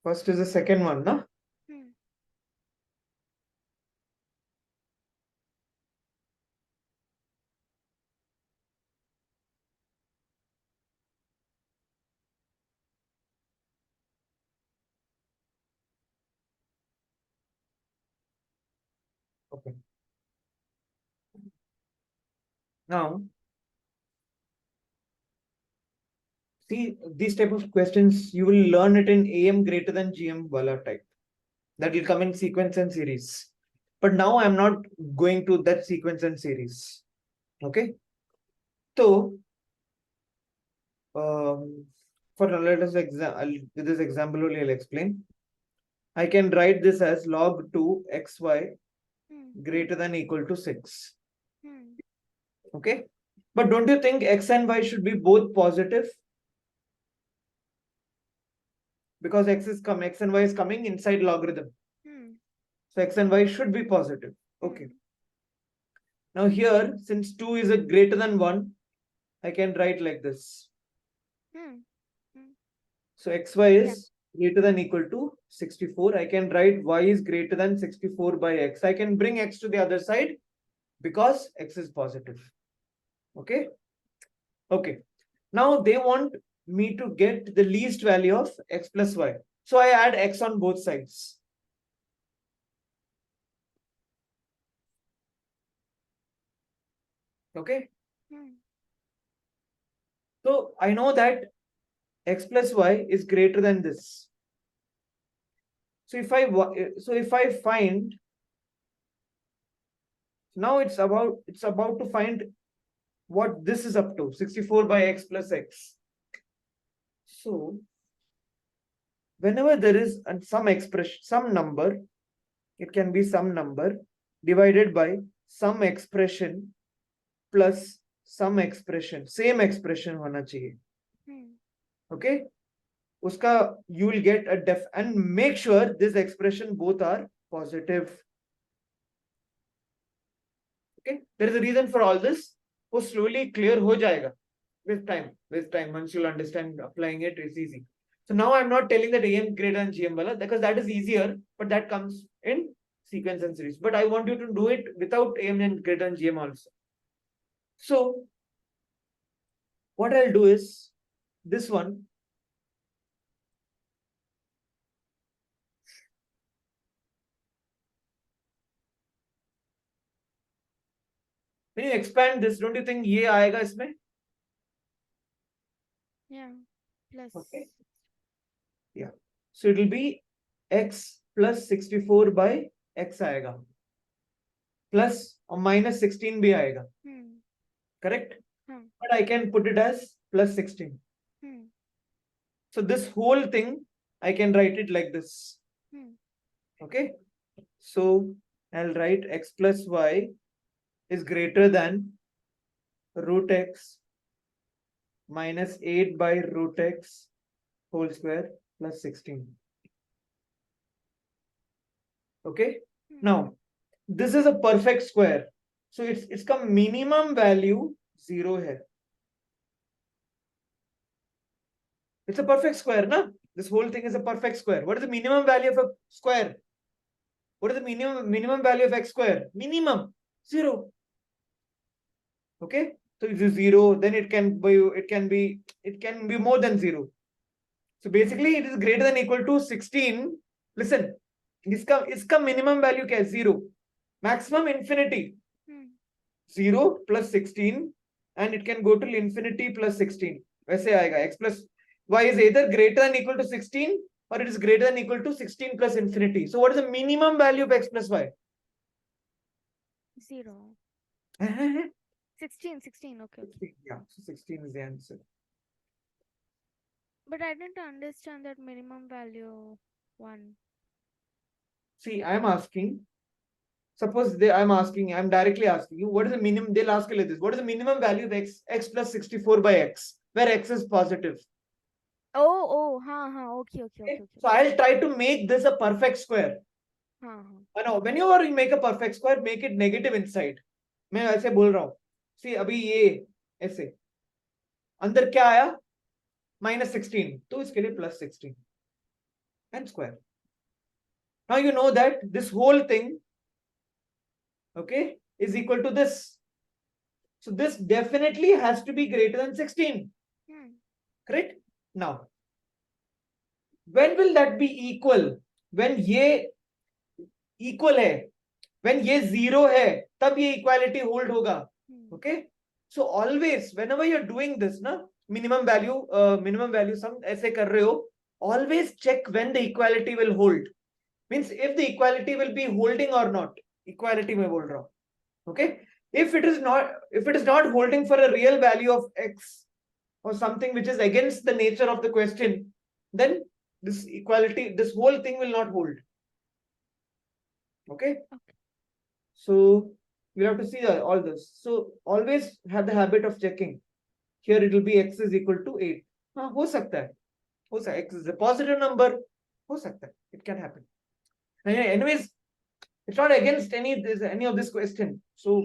First is the second one, na? Okay. Now, see, these type of questions, you will learn it in AM greater than GM wala type. That will come in sequence and series. But now I'm not going to that sequence and series. Okay. So, for let us with this example only I'll explain. I can write this as log 2 xy greater than equal to 6. Okay. But don't you think x and y should be both positive? Because x and y is coming inside logarithm. So x and y should be positive. Okay. Now here, since 2 is a greater than 1, I can write like this. So xy is greater than equal to 64. I can write y is greater than 64 by x. I can bring x to the other side because x is positive. Okay. Okay. Now they want me to get the least value of x plus y. So I add x on both sides. Okay. So I know that x plus y is greater than this. So if I find, now it's about to find what this is up to, 64 by x plus x. So whenever there is some expression, some number, it can be some number divided by some expression plus some expression, same expression होना चाहिए. Okay, uska you will get a def and make sure this expression both are positive. Okay, there is a reason for all this. वो slowly clear हो जाएगा with time. Once you'll understand applying it, it's easy. So now I'm not telling that AM greater than GM wala because that is easier, but that comes in sequence and series. But I want you to do it without AM and greater than GM also. So what I'll do is this one. When you expand this, don't you think ये आएगा इसमें? Yeah. Plus. Okay. Yeah. So it will be x plus 64 by x आएगा. Plus or minus 16 भी आएगा. Correct? But I can put it as plus 16. So this whole thing, I can write it like this. Okay. So I'll write x plus y is greater than root x minus 8 by root x whole square plus 16. Okay. Now, this is a perfect square. So it's come minimum value 0 here. It's a perfect square, na? This whole thing is a perfect square. What is the minimum value of a square? What is the minimum value of x square? Minimum 0. Okay. So if it's 0, then it can be more than 0. So basically it is greater than equal to 16. Listen, iska minimum value क्या है? 0. Maximum infinity 0 plus 16 and it can go to infinity plus 16. वैसे आएगा x plus y is either greater than equal to 16 or it is greater than equal to 16 plus infinity. So what is the minimum value of x plus y? 0. 16. Okay. 16, yeah, so 16 is the answer. But I didn't understand that minimum value 1. See, I'm asking. Suppose I'm directly asking you, what is the minimum? They'll ask you like this: what is the minimum value of x plus 64 by x, where x is positive? Okay. So I'll try to make this a perfect square. Whenever you make a perfect square, make it negative inside. मैं ऐसे बोल रहा हूँ. See, अभी ये ऐसे अंदर क्या आया? -16. तो इसके लिए +16. and square. Now you know that this whole thing, okay, is equal to this. So this definitely has to be greater than 16. Correct? Now, when will that be equal? When ये equal है, when ये zero है, तब ये equality hold होगा. Okay? So always, whenever you're doing this, na, minimum value sum ऐसे कर रहे हो, always check when the equality will hold. Means if the equality will be holding or not. Equality में बोल रहा हूँ. Okay? If it is not holding for a real value of x or something which is against the nature of the question, then this equality, this whole thing will not hold. Okay? So we'll have to see all this. So always have the habit of checking. Here it will be x is equal to 8. हाँ, हो सकता है. हो सकता है. X is a positive number. हो सकता है. It can happen. Anyways, it's not against any of this question. So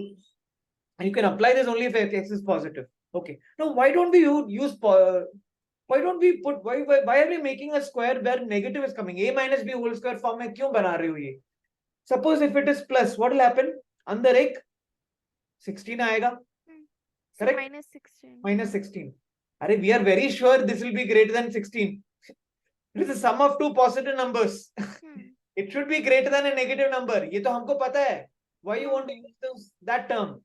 you can apply this only if x is positive. Okay. Now why don't we use why don't we put why are we making a square where negative is coming? A minus b whole square form में क्यों बना रहे हो ये? Suppose if it is plus, what will happen? अंदर एक 16 आएगा. So Correct? minus 16. Minus 16. अरे we are very sure this will be greater than 16. It is the sum of two positive numbers. It should be greater than a negative number. ये तो हमको पता है. Why you want to use that term?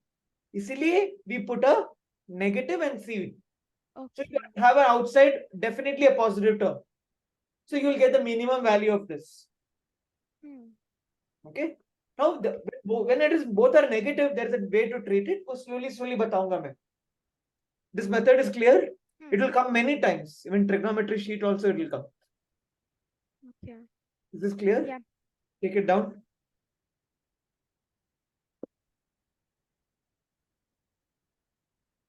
इसीलिए we put a negative and see. So you have an outside definitely a positive term. So you will get the minimum value of this. Okay. Now when it is both are negative, there is a way to treat it. वो slowly बताऊंगा मैं. This method is clear. It will come many times. Even trigonometry sheet also it will come. Okay. Is this clear? Yeah. Take it down.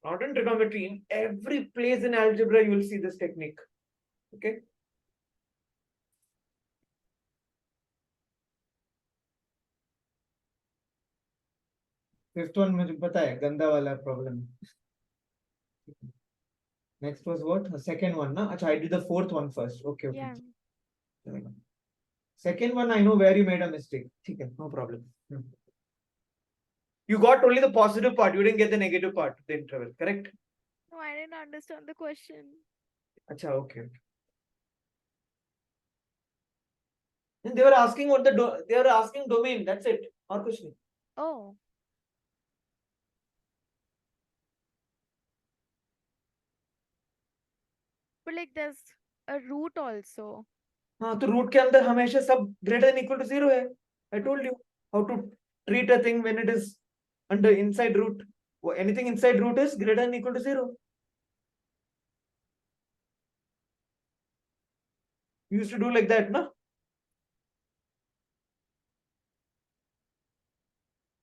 Not in trigonometry, in every place in algebra you will see this technique. Okay. Fifth one मुझे पता है गंदा वाला problem. Next was what? The second one, na? Achha, I did the fourth one first. Okay. Yeah. Second one, I know where you made a mistake. Okay, no problem. You got only the positive part. You didn't get the negative part, the interval. Correct? No, I didn't understand the question. Achha, okay. And they were asking what they were asking domain. That's it. Or kuch nahi. Oh. But like there's a root also. हाँ तो root के अंदर हमेशा सब greater than equal to 0 है. I told you how to treat a thing when it is under inside root. Anything inside root is greater than equal to 0. You used to do like that, no?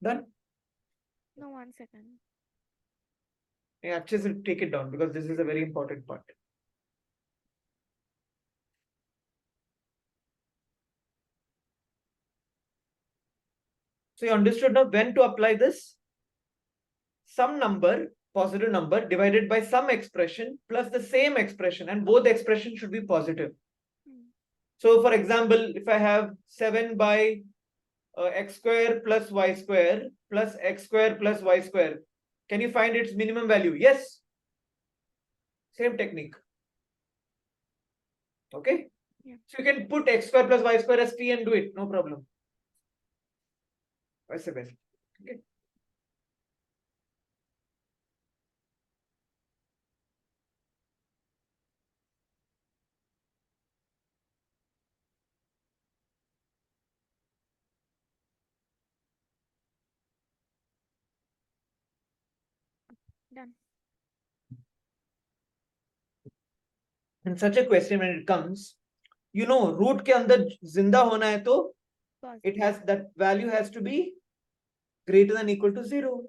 Done? No, 1 second. Yeah, actually take it down because this is a very important part. So you understood now when to apply this? Some number, positive number, divided by some expression plus the same expression, and both expressions should be positive. So for example, if I have 7 by x square plus y square plus x square plus y square, can you find its minimum value? Yes. Same technique. Okay. Yeah. So you can put x square plus y square as t and do it. No problem. Vice versa. Okay. Done. In such a question, when it comes, you know, root के अंदर जिंदा होना है तो it has that value has to be greater than equal to 0.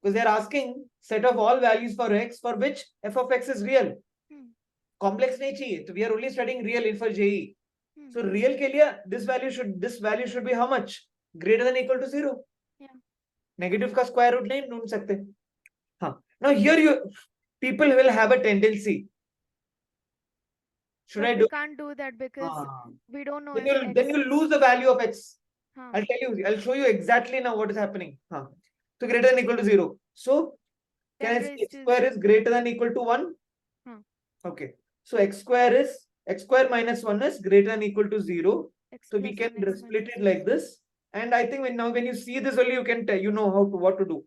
Because they're asking set of all values for x for which f of x is real. Complex नहीं चाहिए. So we are only studying real in for JEE. So real के लिए this value should be how much? Greater than equal to 0. Yeah. Negative का square root नहीं ढूंढ सकते. हाँ. Now here people will have a tendency. Should But I we do? can't do that because Ah. we don't know Then if you'll x. then you'll lose the value of x. Huh. I'll tell you. I'll show you exactly now what is happening. So greater than equal to 0. So can 10 I say raised x to square is greater than equal to 1? Huh. Okay. So x square minus 1 is greater than equal to 0. X So we plus can 1 x split minus it like this. And I think when you see this only, you can tell, you know what to do.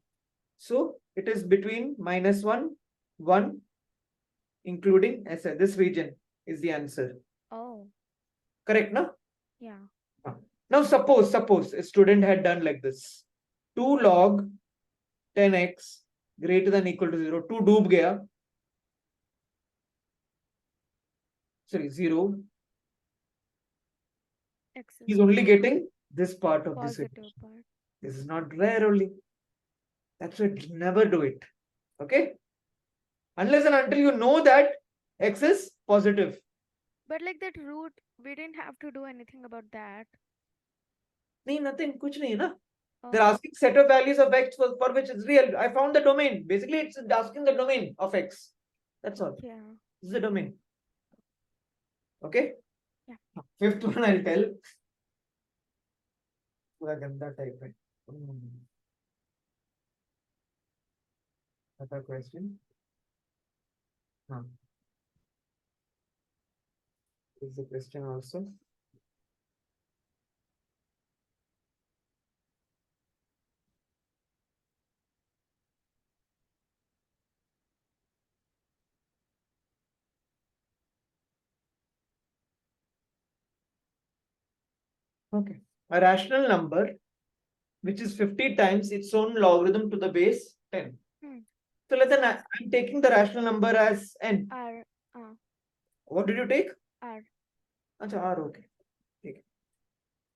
So it is between minus 1, 1, including this region is the answer. Oh, Correct, no? yeah. Now suppose a student had done like this. 2 log 10x greater than equal to 0. 2 डूब गया. Sorry, 0. X is He's only getting this part of this positive equation. part. This is not rare only. That's why never do it. Okay? Unless and until you know that x is positive. But like that root, we didn't have to do anything about that. नहीं, nothing, कुछ नहीं है ना. Oh, They're asking set of values of x for which it's real. I found the domain. Basically, it's asking the domain of x. That's all. yeah. This is the domain. Okay? Yeah. Fifth one I'll tell. पूरा गंदा type है. Another question. Is the question also? Okay. A rational number which is 50 times its own logarithm to the base 10. So let's say I'm taking the rational number as n. R. What did you take? R. Achha, R, okay.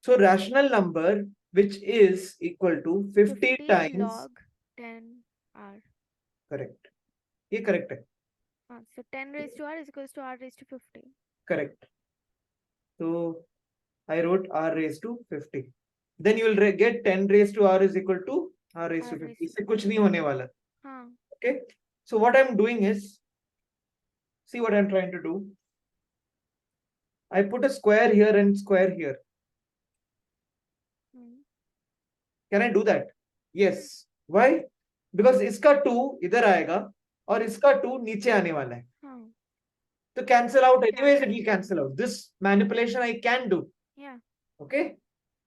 So rational number which is equal to 50 times log 10 R. Correct. ये correct है. So 10 raised to R is equals to R raised to 50. Correct. So I wrote R raised to 50. Then you will get 10 raised to R is equal to R raised to 50. इससे कुछ नहीं होने वाला. Okay. So what I'm doing is, see what I'm trying to do. I put a square here and square here. Can I do that? Yes. Why? Because इसका 2 इधर आएगा और इसका 2 नीचे आने वाला है. To cancel out, anyways, it will cancel out. This manipulation I can do. Yeah. Okay.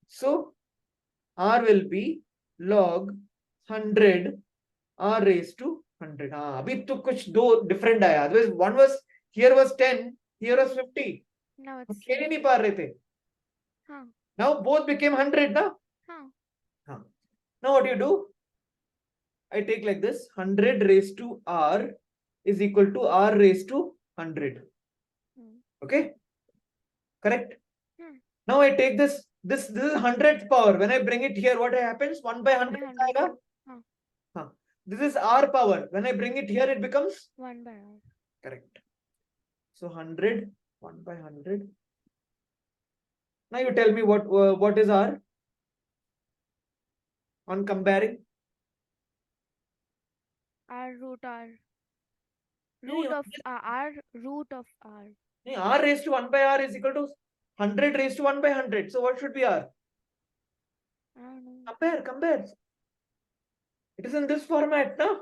So R will be log 100 R raised to 100. अभी तो कुछ दो different आया. Otherwise, one was here was 10, here was 50. Now it's खेल ही नहीं पा रहे थे. Now both became 100, na? Now what do you do? I take like this: 100 raised to R is equal to R raised to 100. Okay? Correct? Now I take this is 100th power. When I bring it here, what happens? 1 by 100 आएगा. This is R power. When I bring it here, it becomes 1 by R. Correct. So 100, 1 by 100. Now you tell me what is R on comparing? R root R. Root of R root of R. R raised to 1 by R is equal to 100 raised to 1 by 100. So what should be R? I don't know. Compare. It is in this format, no?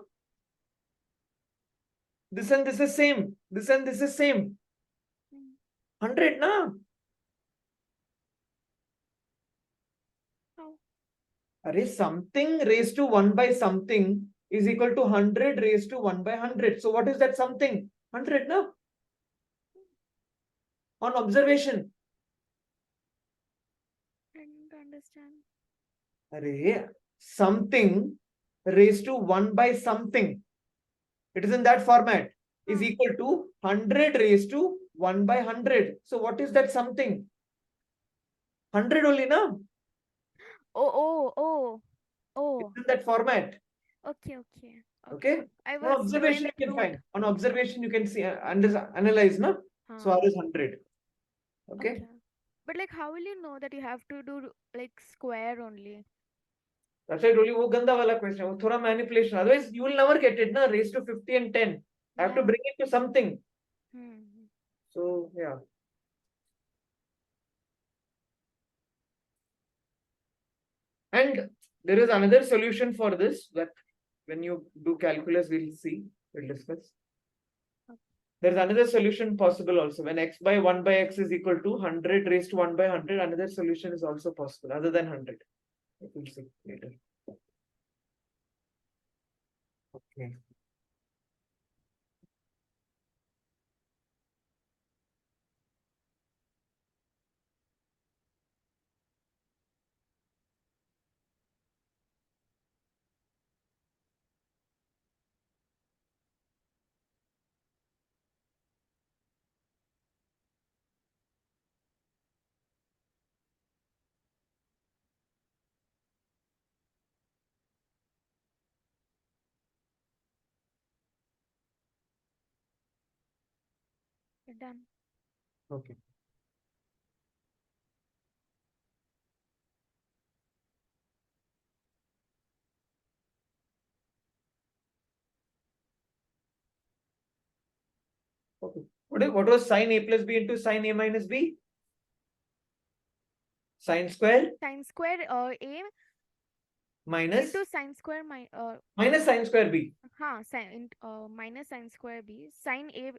This and this is same. This and this is same. 100, no? Array, something raised to 1 by something is equal to 100 raised to 1 by 100. So what is that something? 100, no? On observation. I don't understand. Array, something raised to 1 by something. It is in that format. Is equal to 100 raised to 1 by 100. So what is that something? 100 only, no? Oh. It's in that format. Okay. On observation you can find. On observation you can see, analyze, no? So R is 100. Okay. But like, how will you know that you have to do like square only? That's why I told you, वो गंदा वाला question. वो थोड़ा manipulation. Otherwise, you will never get it, na? Raised to 50 and 10. I have to bring it to something. So yeah. And there is another solution for this that when you do calculus, we'll see, we'll discuss. There's another solution possible also. When x by 1 by x is equal to 100 raised to 1 by 100, another solution is also possible other than 100. We'll see later. Okay. You're done. Okay. Okay. What was sine a plus b into sine a minus b? Sine square Sine square a minus into sine square minus sine square b. minus sine square b, sine a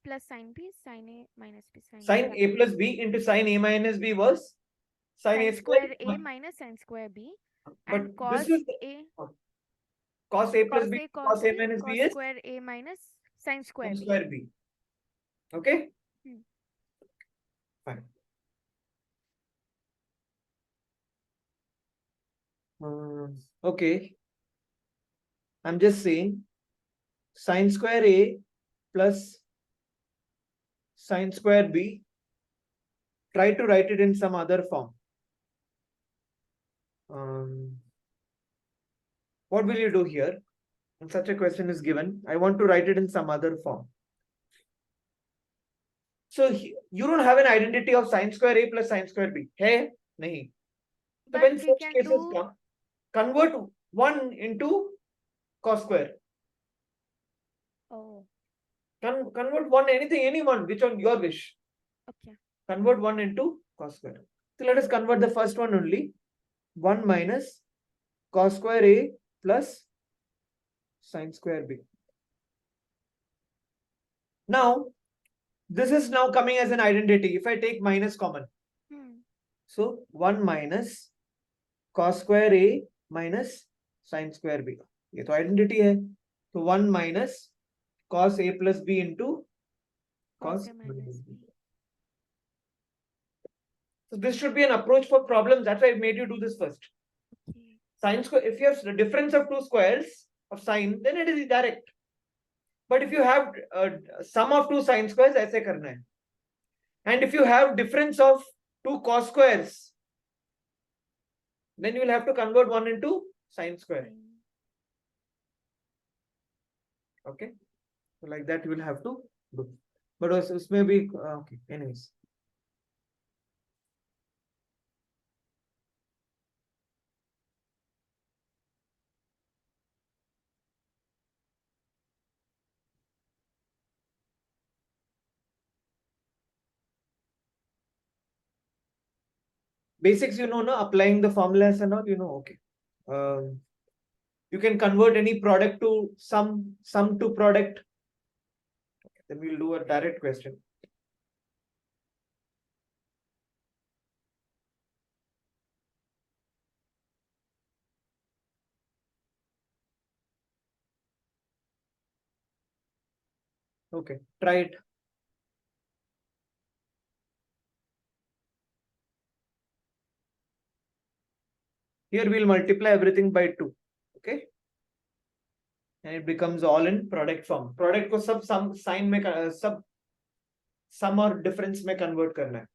plus sine b, sine a minus b, Sine a plus b into sine a minus b was sine a sine square. square a minus sine square b, But and this cos is a cos a plus cos b a cos cos a b minus b cos is square a minus sine square sine b. square b. Okay. Hmm. Fine. Okay. I'm just saying sine square a plus sine square b. Try to write it in some other form. What will you do here? When such a question is given, I want to write it in some other form. So you don't have an identity of sine square a plus sine square b. Hey, nahi. So But when we such can cases do come, convert 1 into cos square. oh Convert one, anything, anyone, which on your wish. okay. Convert 1 into cos square. So let us convert the first one only. 1 minus cos square a plus sine square b. Now, this is now coming as an identity. If I take minus common. So 1 minus cos square a minus sine square b. ये तो identity है. So 1 minus cos a plus b into Cos cos a minus b. So this should be an approach for problems. That's why I made you do this first. Okay. Sine square, if you have the difference of two squares of sine, then it is direct. But if you have sum of two sine squares, ऐसे करना है. And if you have difference of two cos squares, then you will have to convert one into sine square. Okay. So like that you will have to do. But उसमें भी okay. Anyways. Basics, you know, no, applying the formulas and all, you know, okay. You can convert any product to sum to product. Okay, then we'll do a direct question. Okay, try it. Here we'll multiply everything by 2. Okay. And it becomes all in product form. Product को सब sum sign में सब sum और difference में convert करना है.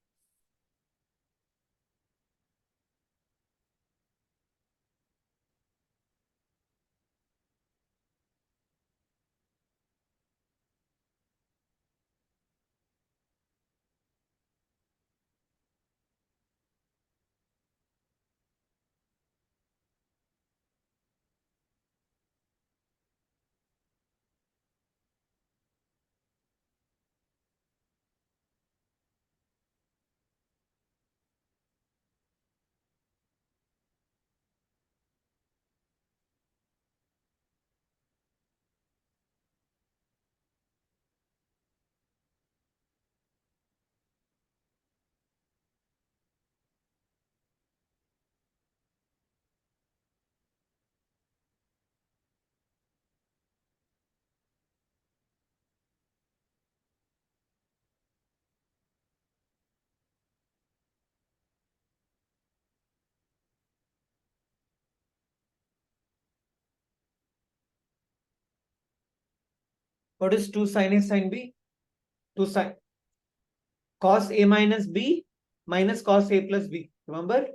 What is 2 sin A sin B? 2 sin cos A minus B minus cos A plus B. Remember?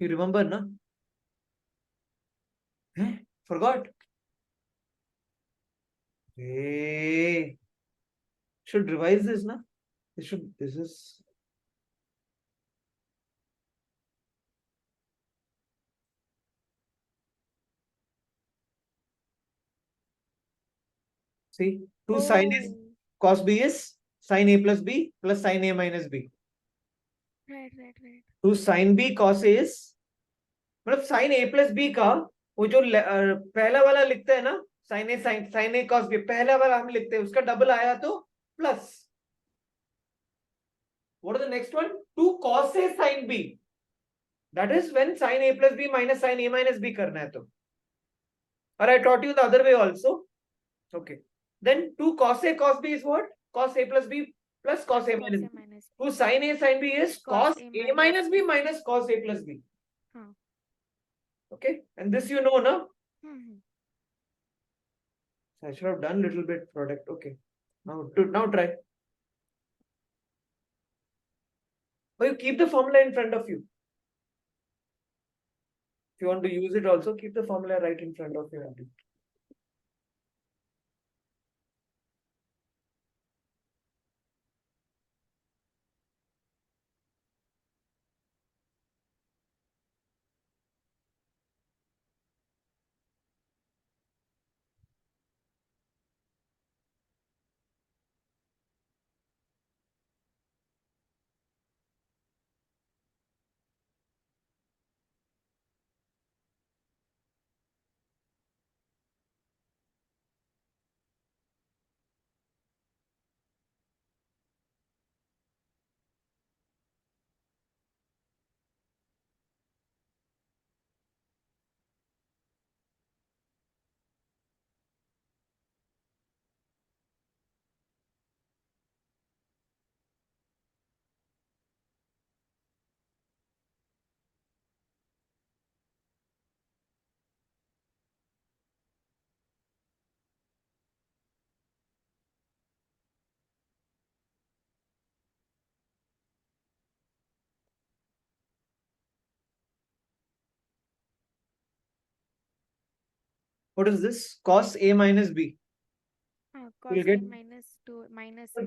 You remember, na? Forgot? Hey, should revise this, na? This is. See, 2 sin is cos B is sin A plus B plus sin A minus B. Right. 2 sin B cos A is मतलब sin A plus B का वो जो पहला वाला लिखते हैं ना sin A cos B पहला वाला हम लिखते हैं उसका डबल आया तो plus. What is the next one? 2 cos A sin B. That is when sin A plus B minus sin A minus B करना है तो. Or I taught you the other way also. Okay. Then 2 cos A cos B is what? Cos A plus B plus cos A minus B. 2 sin A sin B is cos A minus B minus cos A plus B. Okay. And this you know, no? I should have done little bit product. Okay. Now try. Or you keep the formula in front of you. If you want to use it also, keep the formula right in front of you. What is this? Cos A minus B. Cos You'll get A minus 2 minus A.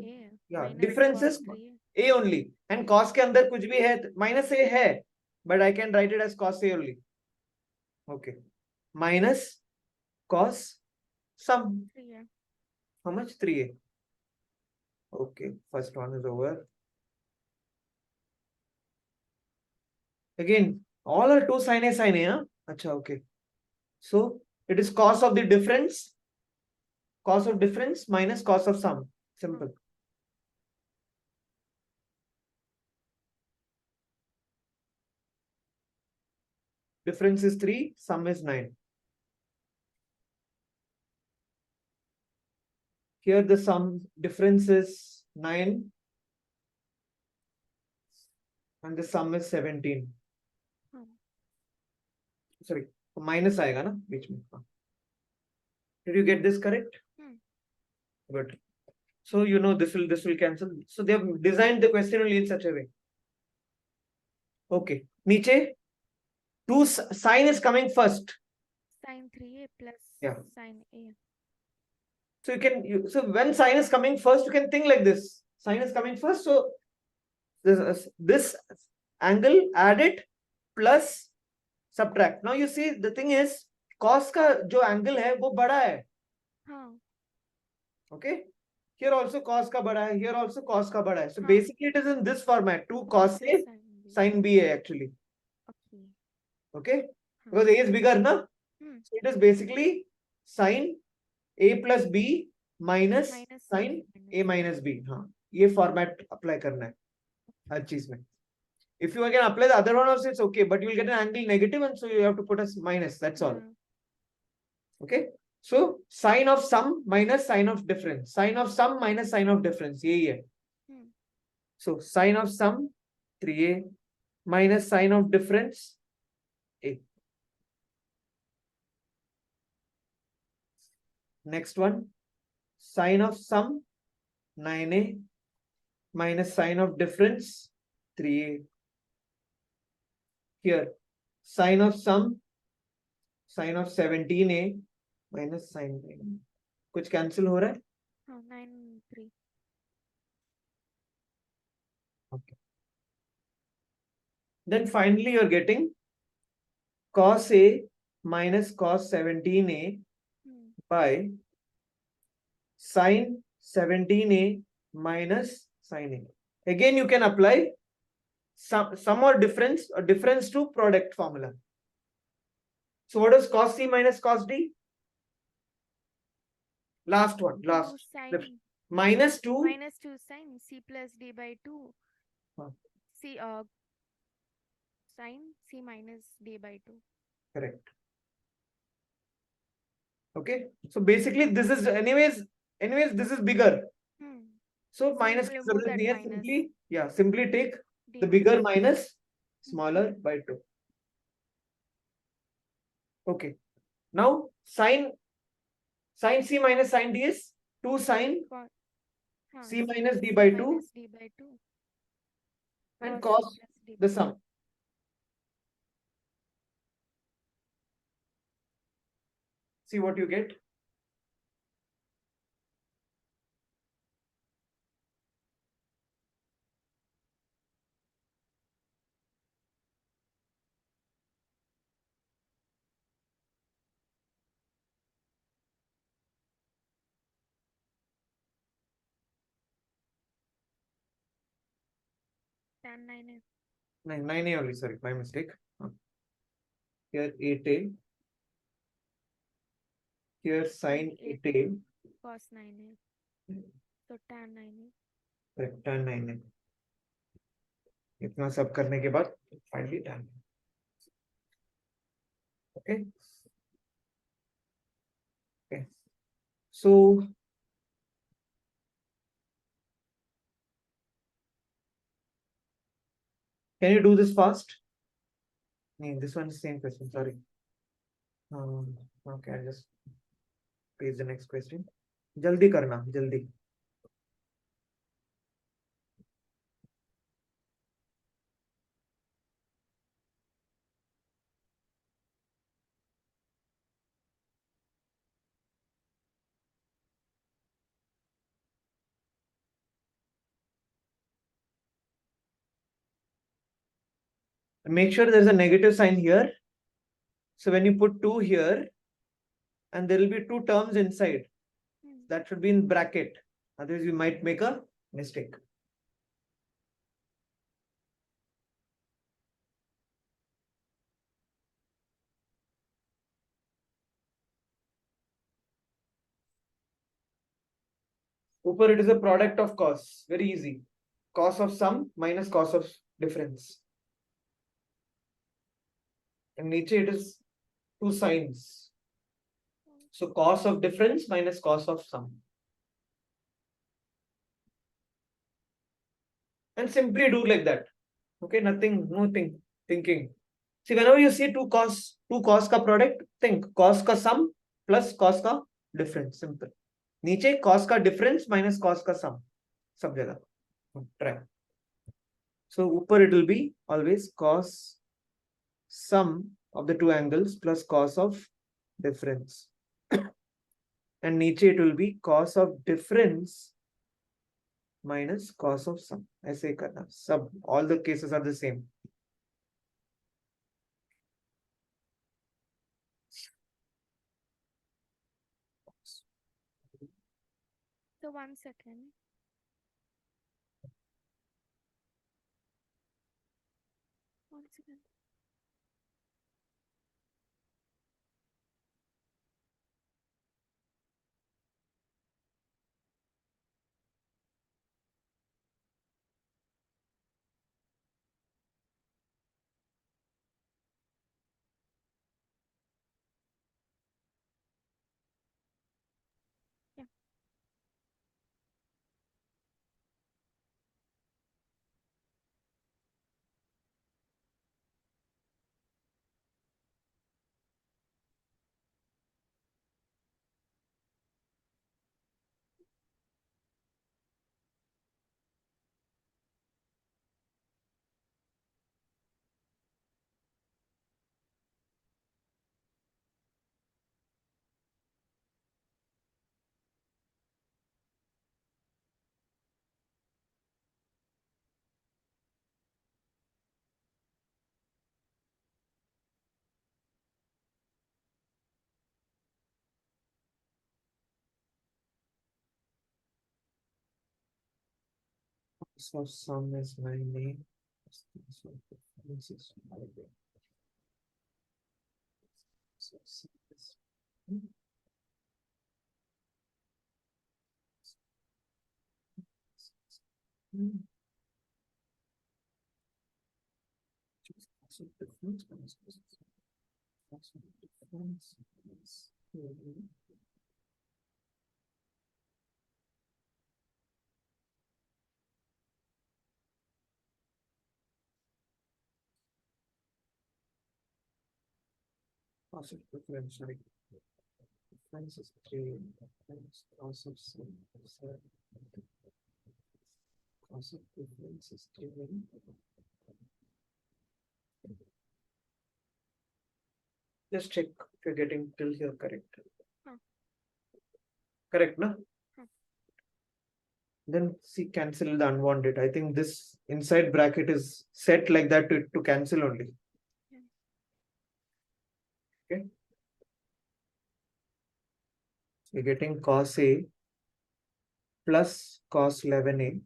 yeah, Minus difference cos is 3A. A only. And cos के अंदर कुछ भी है minus A है, but I can write it as cos A only. Okay. Minus cos sum. 3A. How much? 3A. Okay. First one is over. Again, all are 2 sin A sin A. Huh? Achha, okay. So it is cos of the difference. Cos of difference minus cos of sum. Simple. Difference is 3, sum is 9. Here the sum difference is 9 and the sum is 17. Sorry, minus आएगा ना बीच में. Did you get this correct? Good. So you know this will cancel. So they have designed the question only in such a way. Okay. नीचे 2 sin is coming first. Sin 3A plus sin A. So so when sin is coming first, you can think like this. Sin is coming first, so this angle add it plus subtract. Now you see the thing is cos का जो angle है वो बड़ा है. Okay. Here also cos का बड़ा है. Here also cos का बड़ा है. So basically it is in this format. 2 cos A sin B है actually. Okay. Because A is bigger, na? So it is basically sin A plus B minus sin A minus B. हाँ, ये format apply करना है हर चीज में. If you can apply the other one also, it's okay, but you will get an angle negative, and so you have to put a minus. That's all. Okay. So sine of sum minus sine of difference. Sine of sum minus sine of difference. यही है. So sine of sum 3A minus sine of difference A. Next one, sine of sum 9a minus sine of difference 3a. Here, sine of sum, sine of 17a minus sine 9. कुछ cancel हो रहा है? हाँ 9 3. Okay. Then finally you're getting cos a minus cos 17a by sine 17a minus sine a. Again, you can apply some or difference to product formula. So what is cos c minus cos d? Last one, last. Sine Minus 2. minus 2 sine c plus d by 2. C sine c minus d by 2. Correct. Okay. So basically this is anyways this is bigger. So minus simply take the bigger minus smaller by 2. Okay. Now sine c minus sine d is 2 sine c minus d by 2 and cos the sum. See what you get. Tan 9a. 9a only, sorry, my mistake. Here 8a. Here sine 8a. Cos 9a. So tan 9a. Correct, tan 9a. इतना सब करने के बाद finally tan. Okay. Okay. So can you do this fast? No, this one is the same question. Sorry. Okay, I'll just paste the next question. जल्दी करना, जल्दी. Make sure there's a negative sign here. So when you put 2 here, and there will be 2 terms inside, that should be in bracket. Otherwise, you might make a mistake. Upper, it is a product of cos. Very easy. Cos of sum minus cos of difference. And niche it is 2 sines. So cos of difference minus cos of sum. And simply do like that. Okay, nothing thinking. See, whenever you see two cos का product, think cos का sum plus cos का difference. Simple. नीचे cos का difference minus cos का sum. सब जगह. Try. So ऊपर it will be always cos sum of the two angles plus cos of difference. And नीचे it will be cos of difference minus cos of sum. ऐसे ही करना. सब all the cases are the same. So 1 second. Once again. Yeah. So sum is 9a. So difference is 5a. So sum is so difference minus difference is positive difference, sorry. Difference is 3. Difference cos of sum is cos of difference is 3. Just check if you're getting till here correct. Correct, no? Then see, cancel the unwanted. I think this inside bracket is set like that to cancel only. Okay. So you're getting cos A plus cos 11A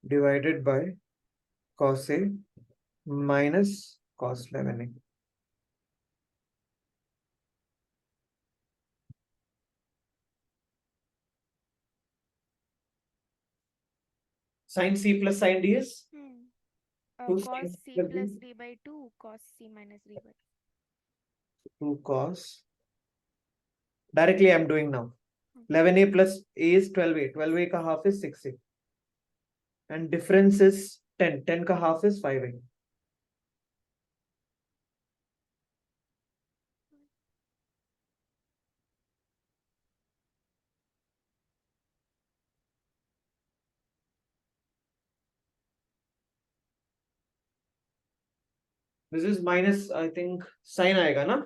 divided by cos A minus cos 11A. Sin C plus sin D is? Cos C plus D by 2, cos C minus D by 2 cos. Directly I'm doing now. 11A plus A is 12A. 12A ka half is 6A. And difference is 10. 10 ka half is 5A. This is minus, I think, sin aega, na?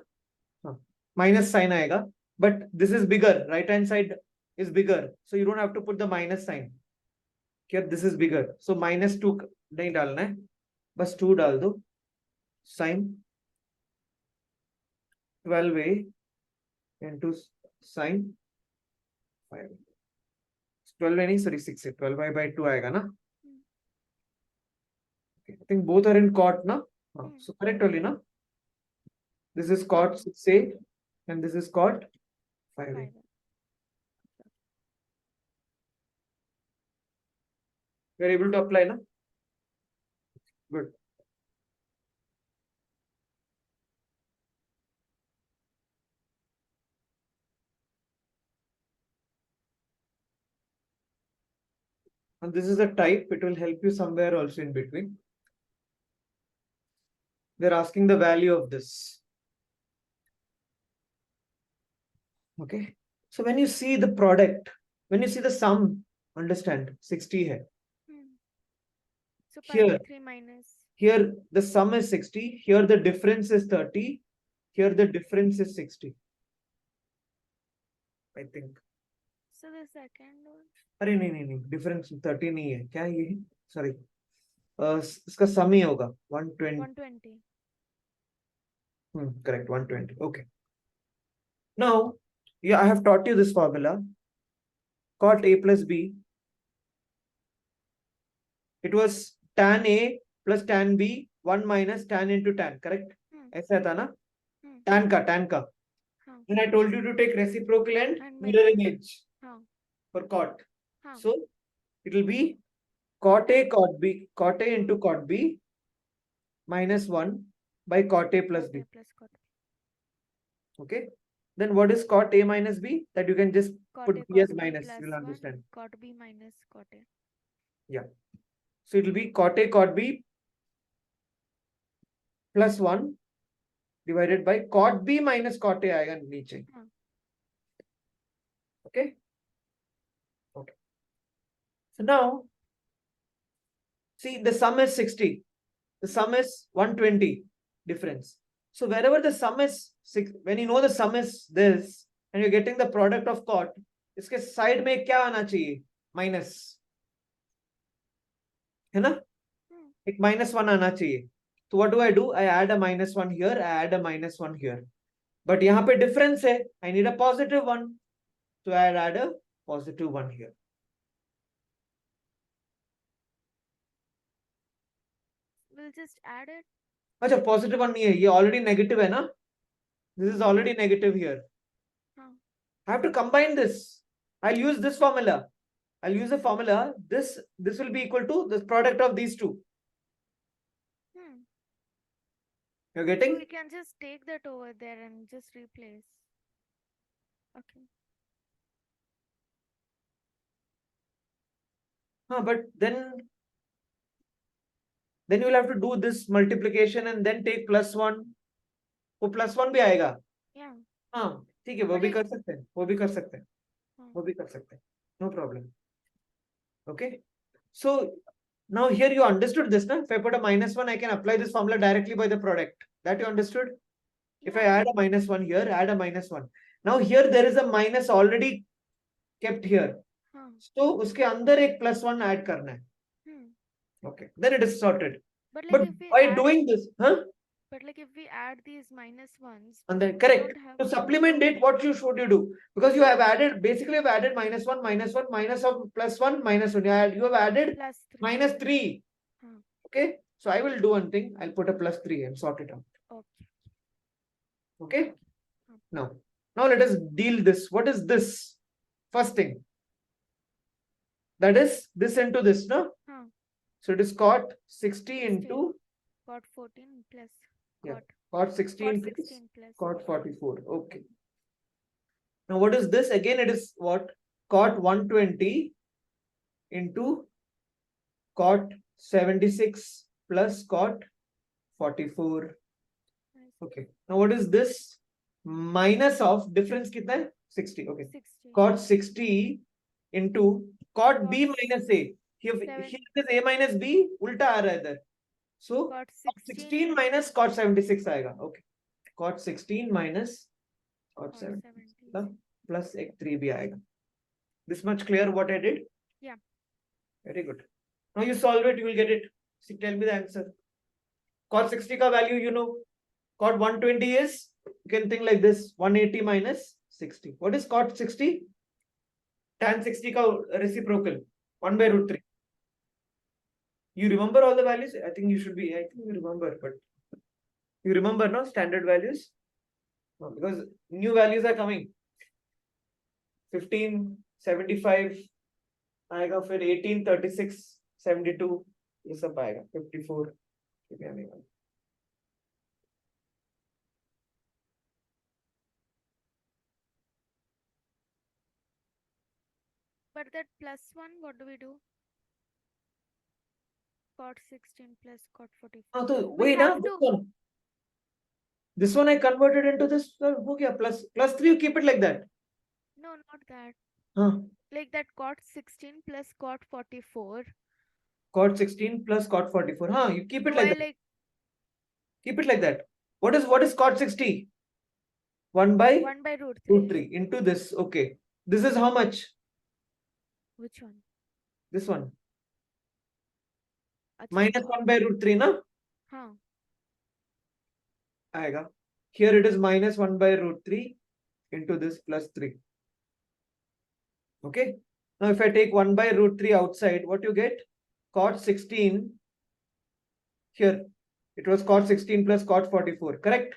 Minus sin aega. But this is bigger. Right hand side is bigger. So you don't have to put the minus sign. Here, this is bigger. So minus 2 nahi dalna hai. Bas 2 dal do. Sin 12A into sin 5. 12A nahi, sorry, 6A. 12A by 2 aega, na? Okay. I think both are in cot, na? So correct only, na? This is cot 6A and this is cot 5A. You are able to apply, na? Good. And this is a type, it will help you somewhere also in between. They're asking the value of this. Okay. So when you see the product, when you see the sum, understand 60 hai. So Here, 3 minus. Here the sum is 60. Here the difference is 30. Here the difference is 60. I think. So the second one. अरे नहीं difference 30 नहीं है क्या ये sorry इसका sum ही होगा 120 correct 120 okay. Now yeah, I have taught you this formula cot A plus B. It was tan A plus tan B 1 minus tan into tan, correct? ऐसा था ना? Tan का. Then I told you to take reciprocal and mirror image for cot. So it will be cot A cot B, cot A into cot B minus 1 by cot A plus B. Okay. Then what is cot A minus B? That you can just put B as minus. You will understand. Cot B minus cot A. Yeah. So it will be cot A cot B plus 1 divided by cot B minus cot A आएगा नीचे. Okay. Okay. So now, see the sum is 60. The sum is 120 difference. So wherever the sum is 6, when you know the sum is this and you're getting the product of cot, इसके side में क्या आना चाहिए? Minus. है ना? एक -1 आना चाहिए. So what do? I add a -1 here, I add a -1 here. But यहाँ पे difference है. I need a positive one. So I add a positive one here. we'll just add it. अच्छा पॉजिटिव वन नहीं है, ये already negative है ना, this is already negative here. हाँ. I have to combine this. I'll use this formula. I'll use a formula. This will be equal to the product of these two. You're So getting? we can just take that over there and just replace. Okay. But then you'll have to do this multiplication and then take plus one. वो plus one भी आएगा. Yeah. हाँ ठीक है, वो भी कर सकते हैं, वो भी कर सकते हैं, वो भी कर सकते हैं. No problem. Okay. So now here you understood this, na? If I put a minus one, I can apply this formula directly by the product. That you understood? If I add a minus one here, add a minus one. Now here there is a minus already kept here. So उसके अंदर एक plus one add करना है. Okay. Then it is sorted. But But by doing this, huh? But like if we add these minus ones, And then correct. To supplement it, what should you do? Because you have added, basically you have added minus one, minus of plus one, minus one. You have added minus three. Okay. So I will do one thing. I'll put a plus three and sort it out. Okay. Okay. Now let us deal this. What is this? First thing. That is this into this, no? So it is cot 60 into cot 14 plus cot 16 plus cot 44. Okay. Now what is this? Again, it is what? Cot 120 into cot 76 plus cot 44. Okay. Now what is this? Minus of difference kitna hai? 60. Okay. 60. Cot 60 into cot B minus A. Here is A minus B. Ulta aa raha hai idhar. So cot 16 minus cot 76 aayega. Okay. Cot 16 minus cot 76 plus ek 3 bhi aayega. This much clear what I did? Yeah. Very good. Now you solve it, you will get it. See, tell me the answer. Cot 60 ka value you know. Cot 120 is, you can think like this, 180 minus 60. What is cot 60? Tan 60 ka reciprocal, 1 by root 3. You remember all the values? I think you remember, but you remember, no? Standard values? No, because new values are coming. 15, 75, आएगा फिर 18, 36, 72, ये सब आएगा 54. But that plus one, what do we do? Cot 16 plus cot 44. So wait, this one I converted into this. Okay, plus 3, you keep it like that. No, not that. Huh. Like that cot 16 plus cot 44. Cot 16 plus cot 44. Huh, you keep it like that. Keep it like that. What is cot 60? 1 by root 3 into this. Okay. This is how much? Which one? This one. Minus 1 by root 3, na? Huh. Aega. Here it is minus 1 by root 3 into this plus 3. Okay. Now if I take 1 by root 3 outside, what you get? Cot 16. Here it was cot 16 plus cot 44. Correct?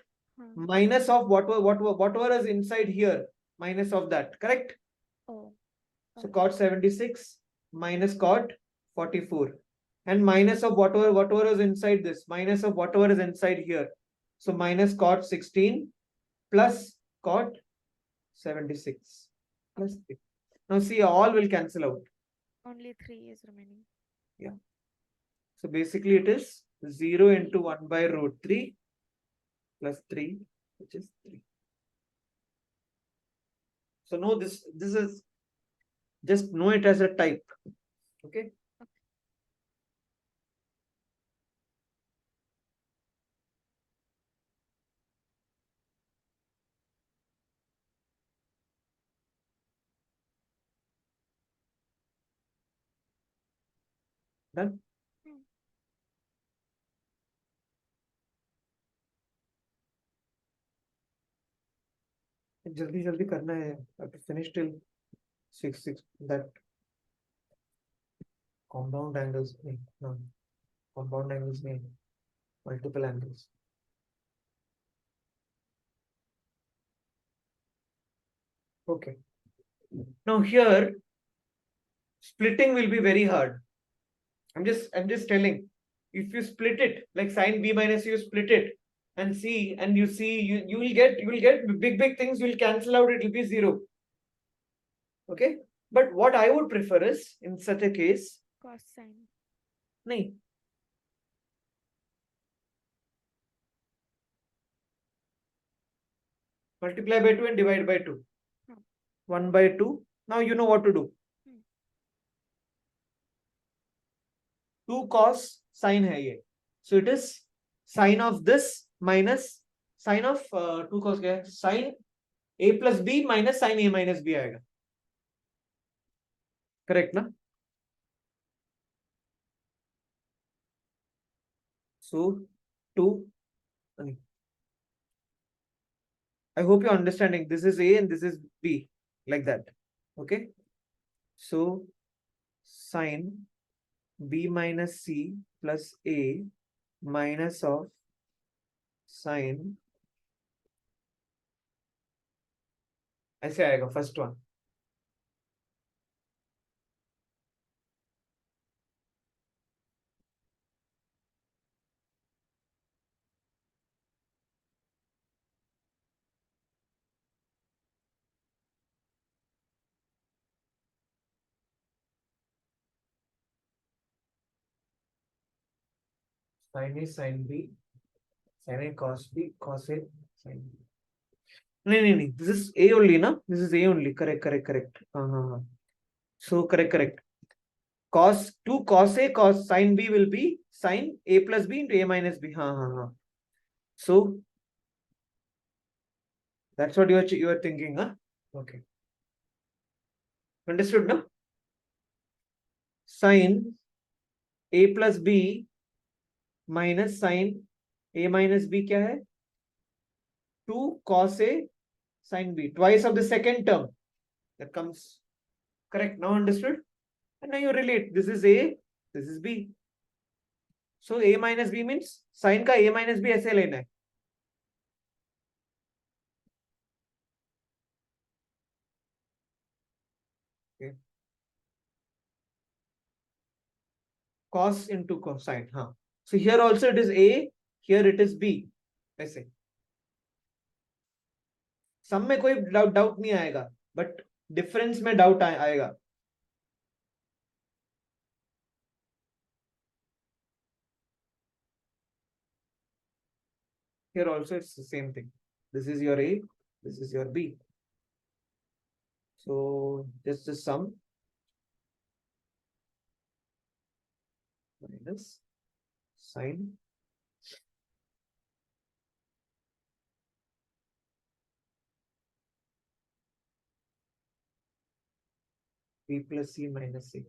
Minus of whatever is inside here. Minus of that. Correct? Oh. So cot 76 minus cot 44. And minus of whatever is inside this. Minus of whatever is inside here. So minus cot 16 plus cot 76 plus 3. Now see, all will cancel out. Only 3 is remaining. Yeah. So basically it is 0 into 1 by root 3 plus 3, which is 3. So no, this is, just know it as a type. Okay. Done? जल्दी करना है. I have to finish till 6 that compound angles नहीं. Compound angles नहीं. multiple angles. Okay. Now here, splitting will be very hard. I'm just telling. If you split it, like sine b minus, you split it and see, and you see, you will get big things. You'll cancel out. It will be 0. Okay. But what I would prefer is in such a case, Cosine. nahi. Multiply by 2 and divide by 2. 1 by 2. Now you know what to do. 2 cos sine hai ye. So it is sine of this minus sine of 2 cos kya hai? Sine a plus b minus sine a minus b आएगा. Correct na? So 2. I hope you're understanding. This is a and this is b, like that. Okay. So sine b minus c plus a minus of sine, ऐसे आएगा first one. Sine A sine B, sine A cos B, cos A sine B. No. This is A only, na? This is A only. Correct. So correct. Cos 2 cos A cos sine B will be sine A plus B into A minus B. So that's what you are thinking, huh? Okay. Understood, no? Sine A plus B minus sine A minus B क्या है? 2 cos A sine B. Twice of the second term. That comes correct. Now understood? And now you relate. This is A, this is B. So A minus B means sine का A minus B ऐसे लेना है. Okay. Cos into cosine. So here also it is A, here it is B. ऐसे. सम में कोई doubt नहीं आएगा, but difference में डाउट आएगा. Here also it's the same thing. This is your A, this is your B. So this is sum minus sine B plus C minus C.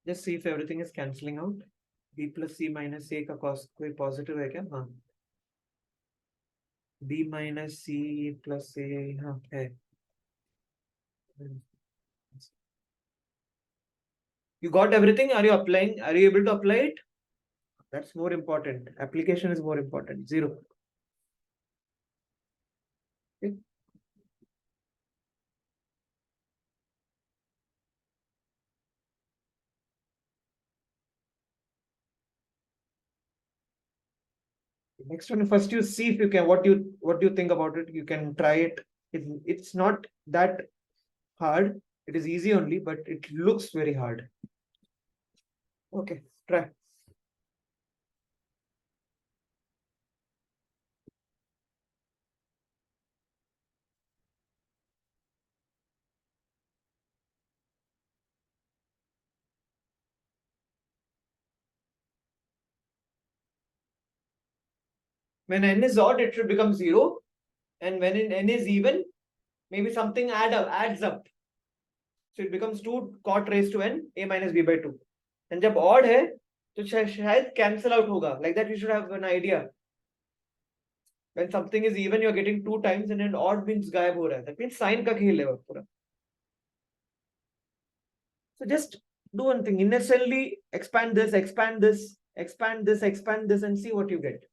Just see if everything is cancelling out. B plus C minus A का cos कोई positive है क्या? हाँ. B minus C plus A हाँ है. You got everything? Are you applying? Are you able to apply it? That's more important. Application is more important. 0. Okay. Next one, first you see if you can, what do you think about it? You can try it. It's not that hard. It is easy only, but it looks very hard. Okay, try. When n is odd, it should become 0. And when n is even, maybe something adds up. So it becomes 2 cot raised to n a minus b by 2. And जब odd है, तो शायद cancel out होगा. Like that, you should have an idea. When something is even, you're getting 2 times, and then odd means गायब हो रहा है. That means sign का खेल है पूरा. So just do one thing. Innocently expand this, expand this, expand this, expand this, and see what you get.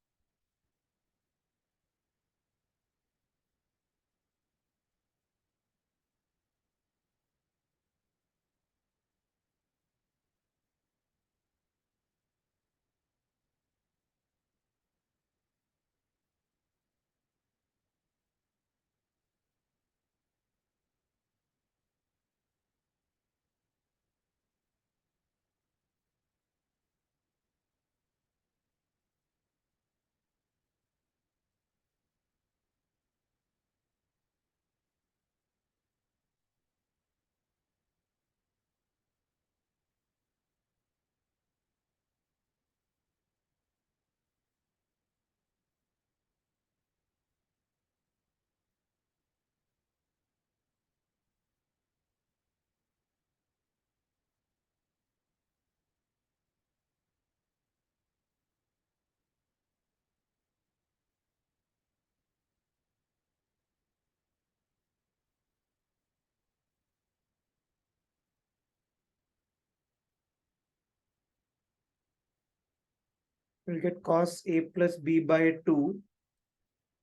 We'll get cos a plus b by 2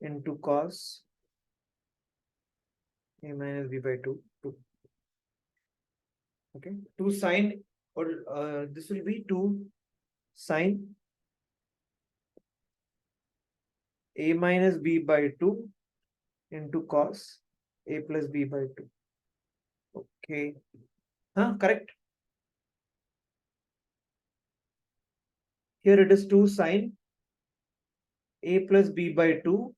into cos a minus b by 2. 2. Okay. 2 sine, or this will be 2 sine a minus b by 2 into cos a plus b by 2. Okay. Huh? Correct. Here it is 2 sine a plus b by 2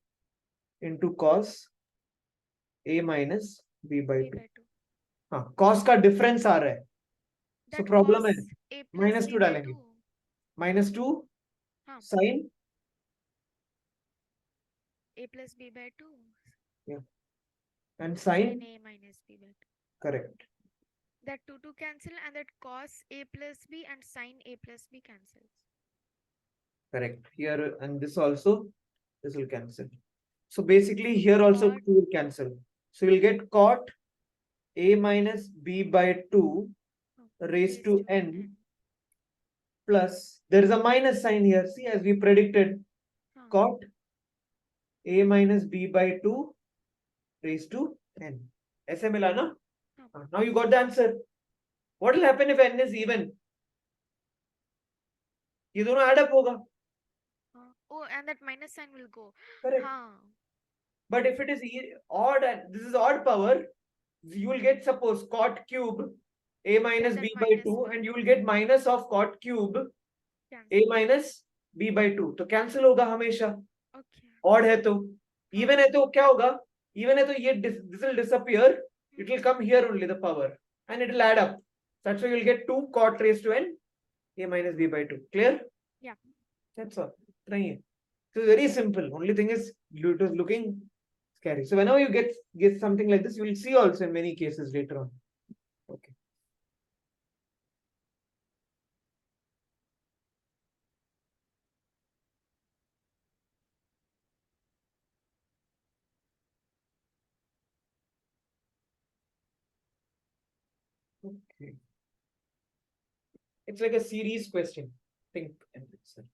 into cos a minus b by B 2. by 2. हाँ cos का difference आ रहा है, so That problem है, cos A plus -2 B by डालेंगे, 2. -2 हाँ. sin, A plus B by 2. yeah, and Sin sin, A minus B by 2. correct, That 2 cancel, and that cos A plus B and sin A plus B cancels. correct. Here and this also, this will cancel. So basically here also Cot 2 will cancel. So we'll get cot a minus b by 2 raised to n plus, there is a minus sign here. See, as we predicted, cot a minus b by 2 raised to n. ऐसे मिला ना? Now you got the answer. What will happen if n is even? ये दोनों add up होगा. Oh, and that minus sign will go. Correct. But if it is odd and this is odd power, you will get, suppose, cot cube a minus b by 2, and you will get minus of cot cube a minus b by 2. तो cancel होगा हमेशा. Odd है तो. Even है तो क्या होगा? Even है तो ये this will disappear. It will come here only, the power, and it will add up. That's why you will get 2 cot raised to n a minus b by 2. Clear? Yeah. That's all. नहीं है. So very simple. Only thing is it was looking scary. So whenever you get something like this, you will see also in many cases later on. Okay. Okay. It's like a series question. Think and answer.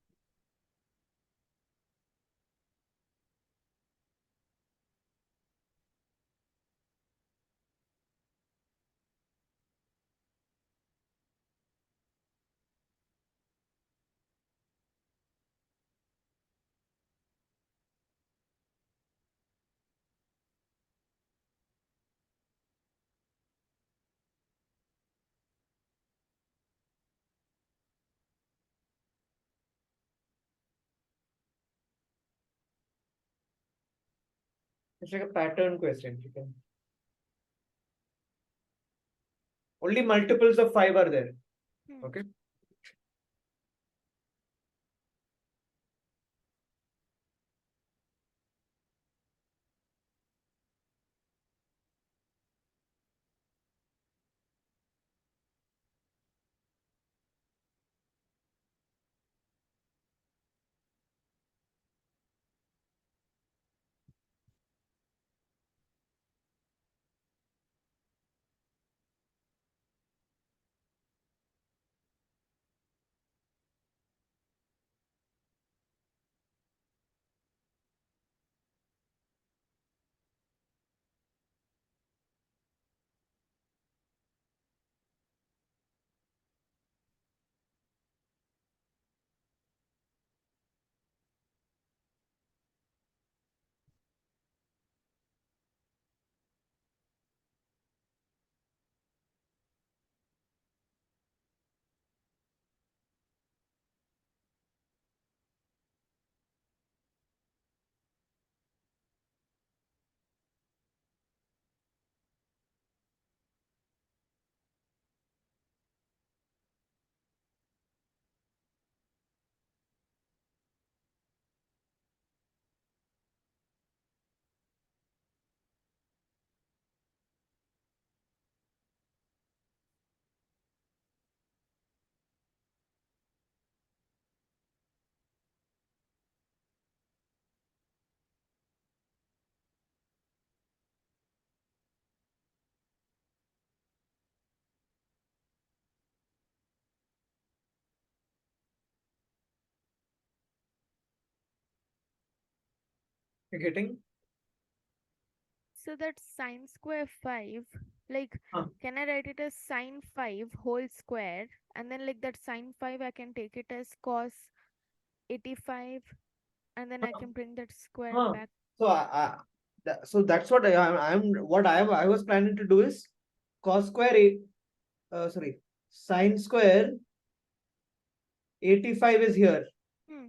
It's like a pattern question. You can only multiples of 5 are there. Okay. You're getting? So that sine square 5, like, Huh. can I write it as sine 5 whole square? And then, like, that sine 5, I can take it as cos 85, and then I Huh. can bring that square Huh. back. So so that's what I was planning to do is cos square sorry, sine square 85 is here. Hmm.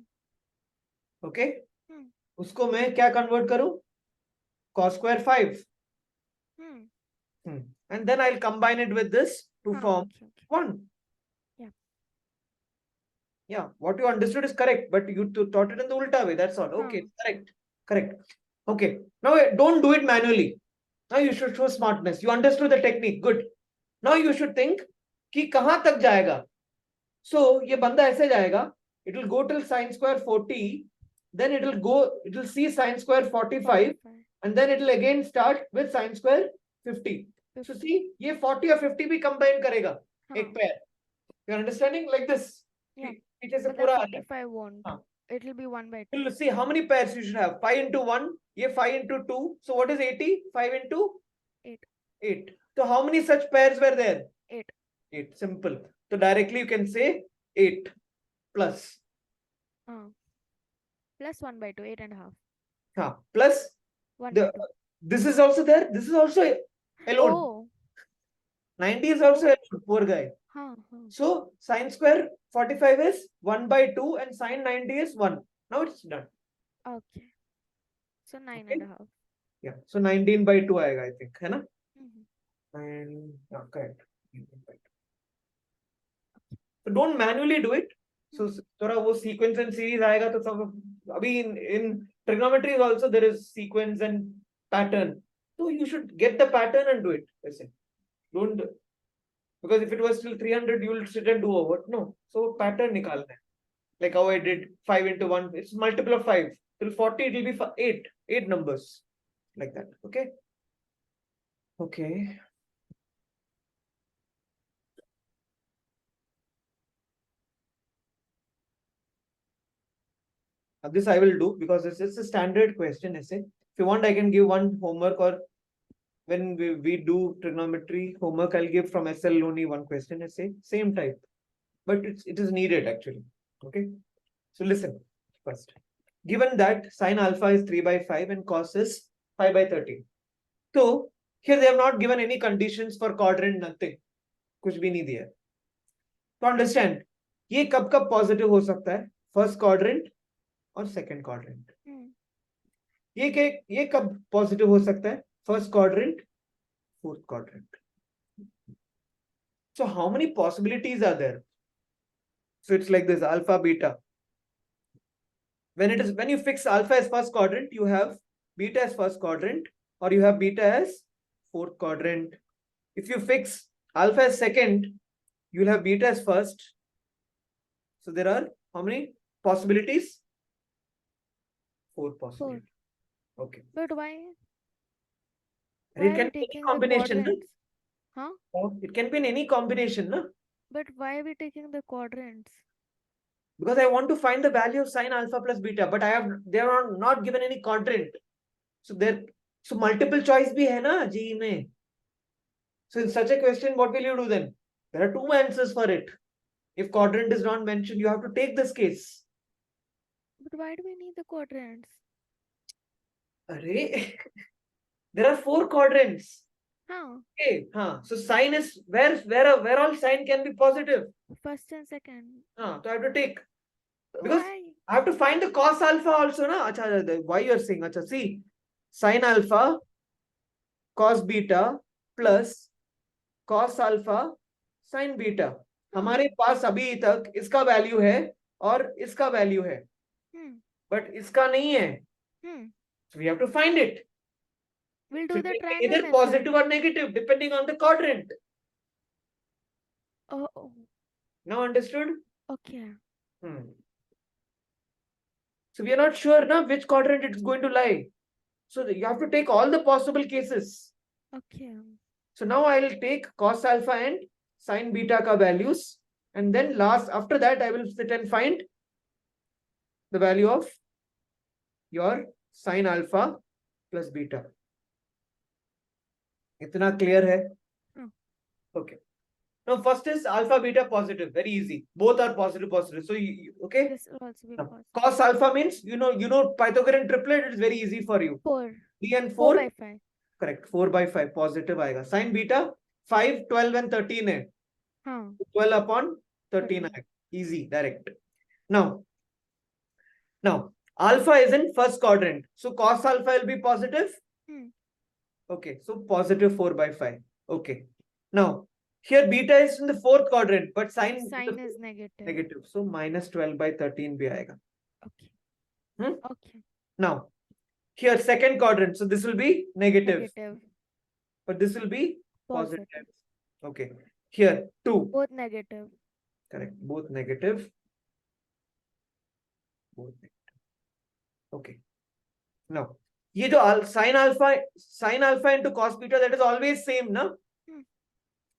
Okay, Hmm. उसको मैं क्या convert करूं? Cos square 5. Hmm. And then I'll combine it with this to form Okay, okay. 1. Yeah. Yeah, what you understood is correct, but you taught it in the ulta way. That's all. Okay, correct. Correct. Okay. Now don't do it manually. Now you should show smartness. You understood the technique. Good. Now you should think कि कहां तक जाएगा. So ये बंदा ऐसे जाएगा. It will go till sine square 40. Then it will see sine square 45. 45. And then it will again start with sine square 50. So 50. see, ये 40 और 50 भी combine करेगा. एक pair. You're understanding like this? Yeah. पीछे से But the पूरा आ गया. 45 won't. हाँ. It will be 1 by 2. You'll see how many pairs you should have. 5 into 1. ये 5 into 2. So what is 80? 5 into 8. 8. So how many such pairs were there? 8. 8. Simple. So directly you can say 8 plus. Plus 1 by 2. 8 and a half. Huh. Plus 1 by 2. this is also there. This is also alone. Oh. 90 is also alone. Poor guy. So sine square 45 is 1 by 2 and sine 90 is 1. Now it's done. Okay. So 9 Okay. and a half. Yeah. So 19 by 2 आएगा, I think. है ना? Mm-hmm. And yeah, correct. 19 by 2. So don't manually do it. So थोड़ा वो sequence and series आएगा तो सब अभी in trigonometry also there is sequence and pattern. So you should get the pattern and do it. Listen. Don't, because if it was still 300 you will sit and do over. No. So pattern निकालना है. Like how I did 5 into 1. It's multiple of 5. Till 40 it will be 8. 8 numbers. Like that. Okay. Okay. This I will do because this is a standard question essay. If you want, I can give one homework, or when we do trigonometry homework, I'll give from SL only one question essay, same type. But it is needed actually. Okay. So listen first. Given that sine alpha is 3 by 5 and cos is 5 by 13. So here they have not given any conditions for quadrant, nothing. कुछ भी नहीं दिया. To understand, ये कब कब positive हो सकता है? फर्स्ट क्वाड्रेंट और सेकंड क्वाड्रेंट. ये कब पॉजिटिव हो सकता है? First quadrant, fourth quadrant. So how many possibilities are there? So it's like this, alpha, beta. When you fix alpha as first quadrant, you have beta as first quadrant, or you have beta as fourth quadrant. If you fix alpha as second, you'll have beta as first. So there are how many possibilities? 4 possibilities. 4. Okay. But why? And it Why are can we be any taking the combination, no? quadrants? Huh? It can be in any combination, no? But why are we taking the quadrants? Because I want to find the value of sine alpha plus beta, but they are not given any quadrant. So multiple choice bhi hai na JEE mein. So in such a question, what will you do then? There are 2 answers for it. If quadrant is not mentioned, you have to take this case. But why do we need the quadrants? Array, there are 4 quadrants. Okay, so sine is where all sine can be positive. First and second. So I have to take. Because Why? I have to find the cos alpha also, na? Achha, why you are saying? Achha, see, sine alpha, cos beta plus cos alpha, sin beta. हमारे पास अभी तक इसका value है और इसका value है, but इसका नहीं है. So we have to find it. We'll do So the it can be triangle either method. positive or negative depending on the quadrant. Oh. Now understood? Okay. So we are not sure now which quadrant it's going to lie. So you have to take all the possible cases. Okay. So now I will take cos alpha and sin beta ka values, and then after that I will sit and find the value of your sin alpha plus beta. इतना clear है? Okay. Now first is alpha beta positive. Very easy. Both are positive. So okay. This will also be Now, positive. cos alpha means you know Pythagorean triplet. It is very easy for you. 4. 3 and 4 4. by 5. Correct. 4 by 5 positive आएगा. Sin beta 5, 12 and 13 है. 12 upon 13 आएगा. Easy, direct. Now alpha is in first quadrant. So cos alpha will be positive. Okay. So positive 4 by 5. Okay. Now here beta is in the fourth quadrant, but sine is negative. Negative. So minus 12 by 13 भी आएगा. Okay. Okay. Now here second quadrant. So this will be negative. But this will be positive. Okay. Here 2. Both negative. Correct. Both negative. Both negative. Okay. Now ये जो sin alpha into cos beta, that is always same, no?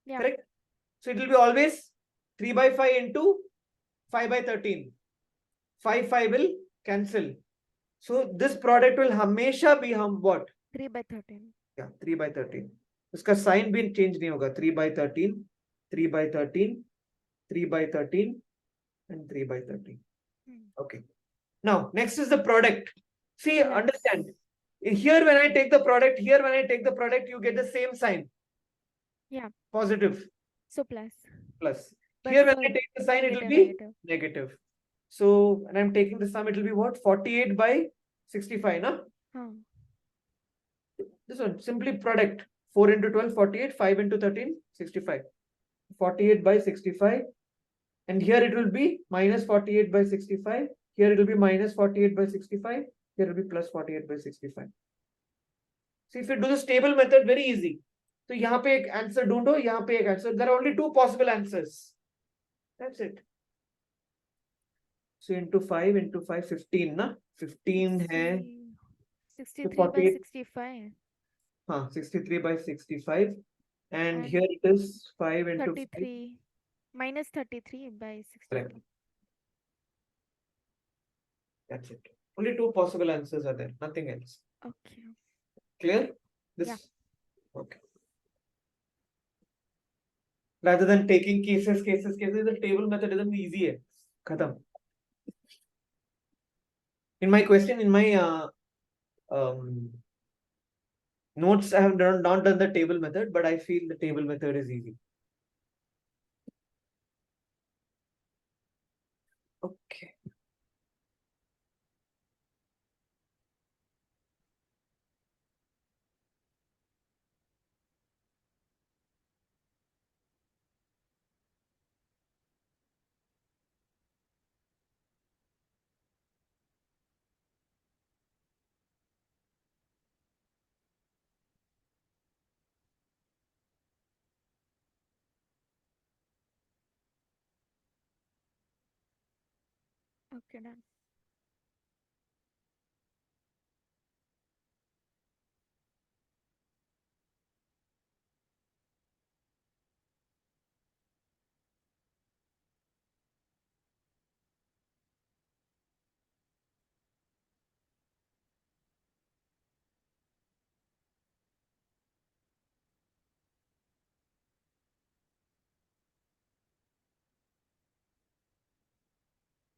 Yeah. Correct. So it will be always 3 by 5 into 5 by 13. 5 will cancel. So this product will हमेशा be हम what? 3 by 13. Yeah, 3 by 13. उसका sign भी change नहीं होगा. 3 by 13, 3 by 13, 3 by 13 and 3 by 13. Okay. Now next is the product. See, understand. Here when I take the product, you get the same sign. Yeah. Positive. So plus. But Here when I take the sign, it will be negative. So when I'm taking the sum, it will be what? 48 by 65, na? This one, simply product. 4 into 12, 48. 5 into 13, 65. 48 by 65. And here it will be minus 48 by 65. Here it will be minus 48 by 65. Here it will be plus 48 by 65. See, if you do this table method, very easy. So यहाँ पे एक answer ढूंढो, यहाँ पे एक answer. There are only two possible answers. That's it. So into 5, 15 ना? 15 है. 63 by 65. हाँ, 63 by 65. And here it is 5 into 33. Minus 33 by 65. Correct. That's it. Only two possible answers are there. Nothing else. Okay. Clear? This? Yeah. Okay. Rather than taking cases, the table method isn't easy. Khatam. In my notes, I have not done the table method, but I feel the table method is easy. Okay. Okay, done.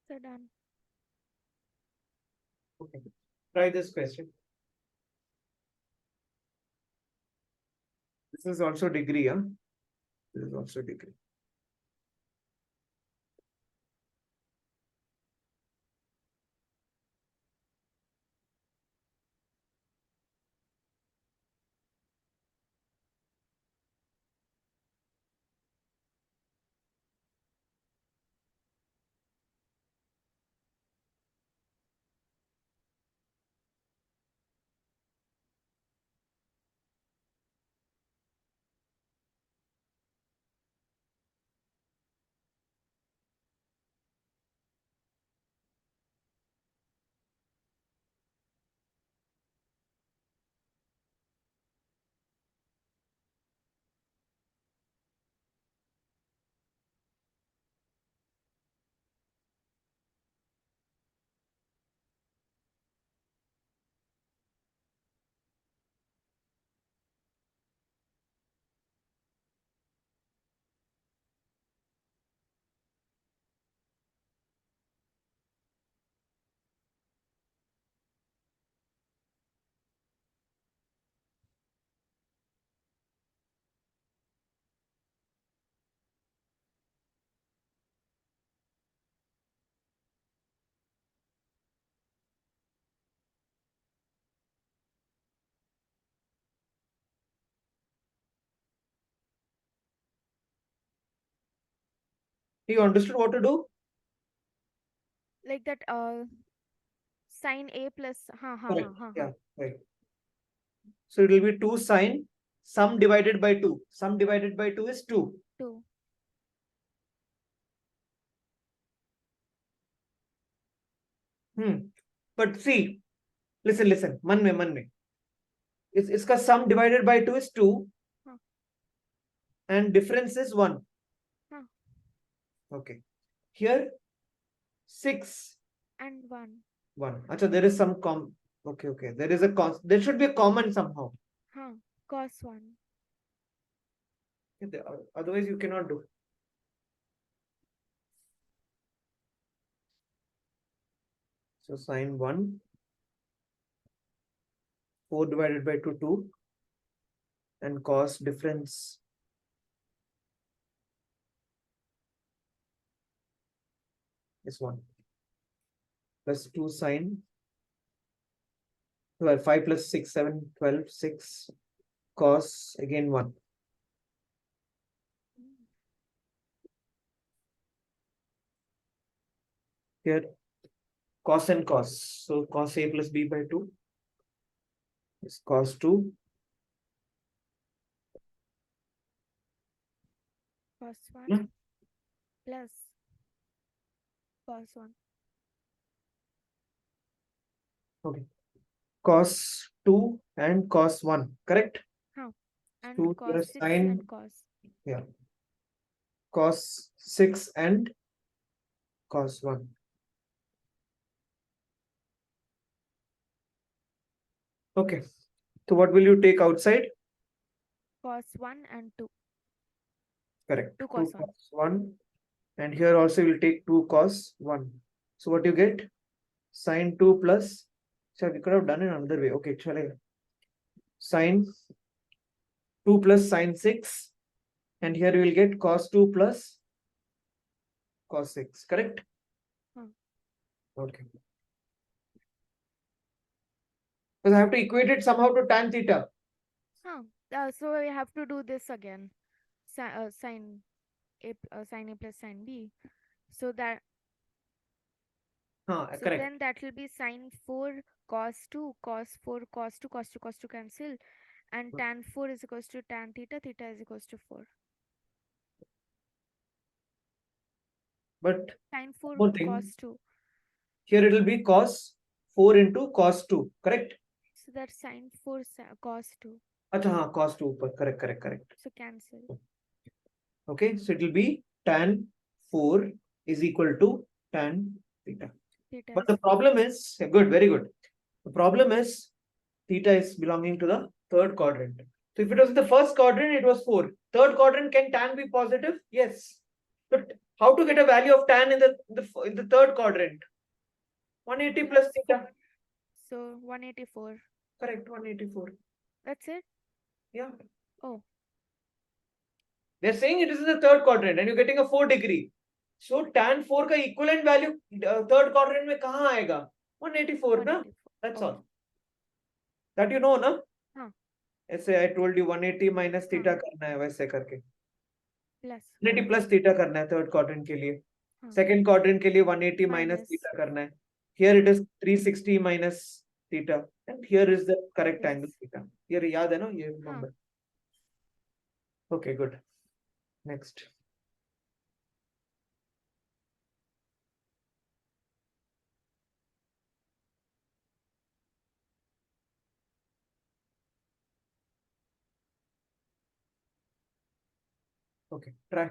So done. Okay. Try this question. This is also degree, huh? This is also degree. You understood what to do? Like that sine A plus Correct. Yeah, right. So it will be 2 sine sum divided by 2. Sum divided by 2 is 2. 2. But see, listen, मन में. इसका sum divided by 2 is 2 Huh. and difference is 1. Huh. Okay. Here 6 And 1. 1. Acha, there is some okay. There is there should be a common somehow. Cos 1. Otherwise you cannot do. So sine 1, 4 divided by 2, 2, and cos difference is 1 plus 2 sine 12, 5 plus 6, 7, 12, 6, cos again 1. Here cos and cos. So cos A plus B by 2 is cos 2. Cos 1 Yeah. plus cos 1. Okay. Cos 2 and cos 1. Correct? And 2 cos plus 6 sine. and cos. Yeah. Cos 6 and cos 1. Okay. So what will you take outside? Cos 1 and 2. Correct. 2 2 cos 1. cos 1. And here also we'll take 2 cos 1. So what you get? Sine 2 plus. So we could have done it another way. Okay, chale. Sine 2 plus sine 6. And here we will get cos 2 plus cos 6. Correct? Okay. Because I have to equate it somehow to tan theta. So we have to do this again. Sine A plus sine B. So that so Correct. then that will be sine 4 cos 2 cos 4 cos 2 cos 2 cos 2 cancel, and tan 4 is equals to tan theta, theta is equals to 4. But Sine 4 one thing, cos 2. here it will be cos 4 into cos 2. Correct? So that's sine 4 cos 2. Acha, cos 2. Correct. So cancel. Okay, so it will be tan 4 is equal to tan theta. Theta But is the problem is, good, very good. The problem is theta is belonging to the third quadrant. So if it was in the first quadrant, it was 4. Third quadrant, can tan be positive? Yes. But how to get a value of tan in the third quadrant? 180 plus theta. So 184. Correct, 184. That's it? Yeah. Oh. They're saying it is in the third quadrant and you're getting a 4 degree. So tan 4 का equivalent value third quadrant में कहाँ आएगा? 184 ना? That's all. That you know ना? ऐसे I told you 180 minus theta करना है वैसे करके. Plus 180 plus theta करना है third quadrant के लिए. Second quadrant के लिए 180 minus theta करना है. Here it is 360 minus theta and here is the correct angle theta. Here याद है ना ये number? Okay, good. Next. Okay, try.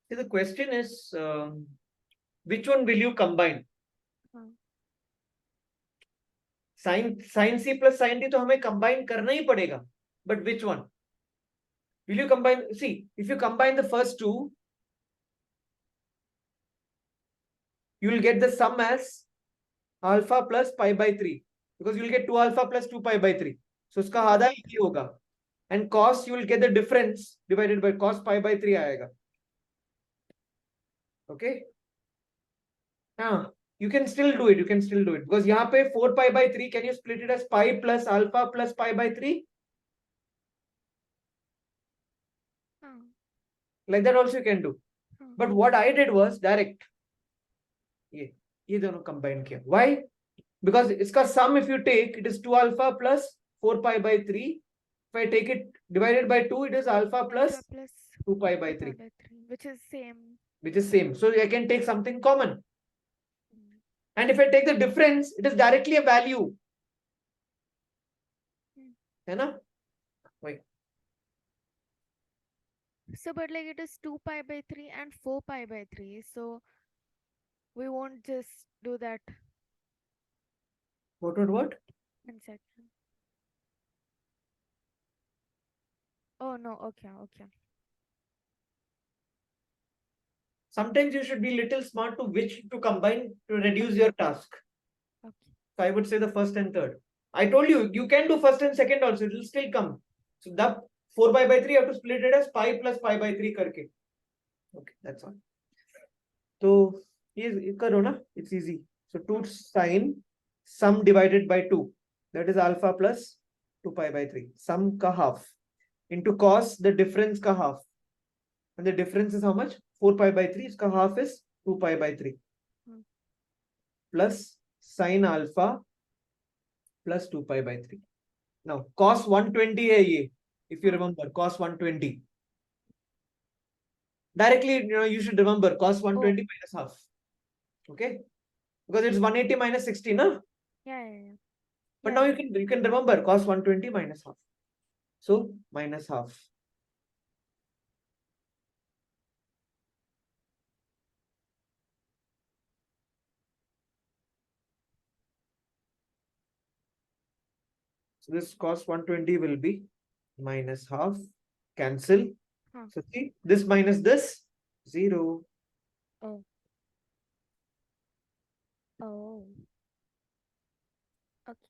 See, the question is, which one will you combine? Sin C plus sin D तो हमें combine करना ही पड़ेगा. But which one? Will you combine? See, if you combine the first two, you will get the sum as alpha plus pi by 3. because you'll get 2 alpha plus 2 pi by 3. So उसका Hmm. आधा ये होगा. And cos you will get the difference divided by cos pi by 3 आएगा. Okay. हाँ, you can still do it. You can still do it because यहाँ पे 4 pi by 3. Can you split it as pi plus alpha plus pi by 3? Hmm. Like that also you can do. Hmm. But what I did was direct. ये दोनों combine किया. Why? Because इसका sum if you take it is 2 alpha plus 4 pi by 3. If I take it divided by 2, it is alpha plus Alpha plus 2 pi by 2 pi 3, by 3, which is same. which is same. So I can take something common. Hmm. And if I take the difference, it is directly a value. है ना? Why? So, but like it is 2 pi by 3 and 4 pi by 3. So, we won't just do that. What? One second. Oh, no. Okay. Okay. Sometimes you should be little smart to which to combine to reduce your task. Okay. So I would say the first and third. I told you, you can do first and second also. It will still come. So the 4 pi by 3, you have to split it as pi plus pi by 3 करके. Okay, that's all. So ये करो ना, it's easy. So 2 sine sum divided by 2. That is alpha plus 2 pi by 3. Sum का half. Into cos, the difference का half. And the difference is how much? 4 pi by 3. Its half is 2 pi by 3. Plus sin alpha plus 2 pi by 3. Now, cos 120 hai ye, if you remember, cos 120. Directly, you should remember cos 120 minus half. Okay? Because it's 180 minus 60, na? Yeah. But now you can remember cos 120 minus half. So, minus half. So this cos 120 will be minus half. Cancel. So see, this minus this, 0. Oh. Okay.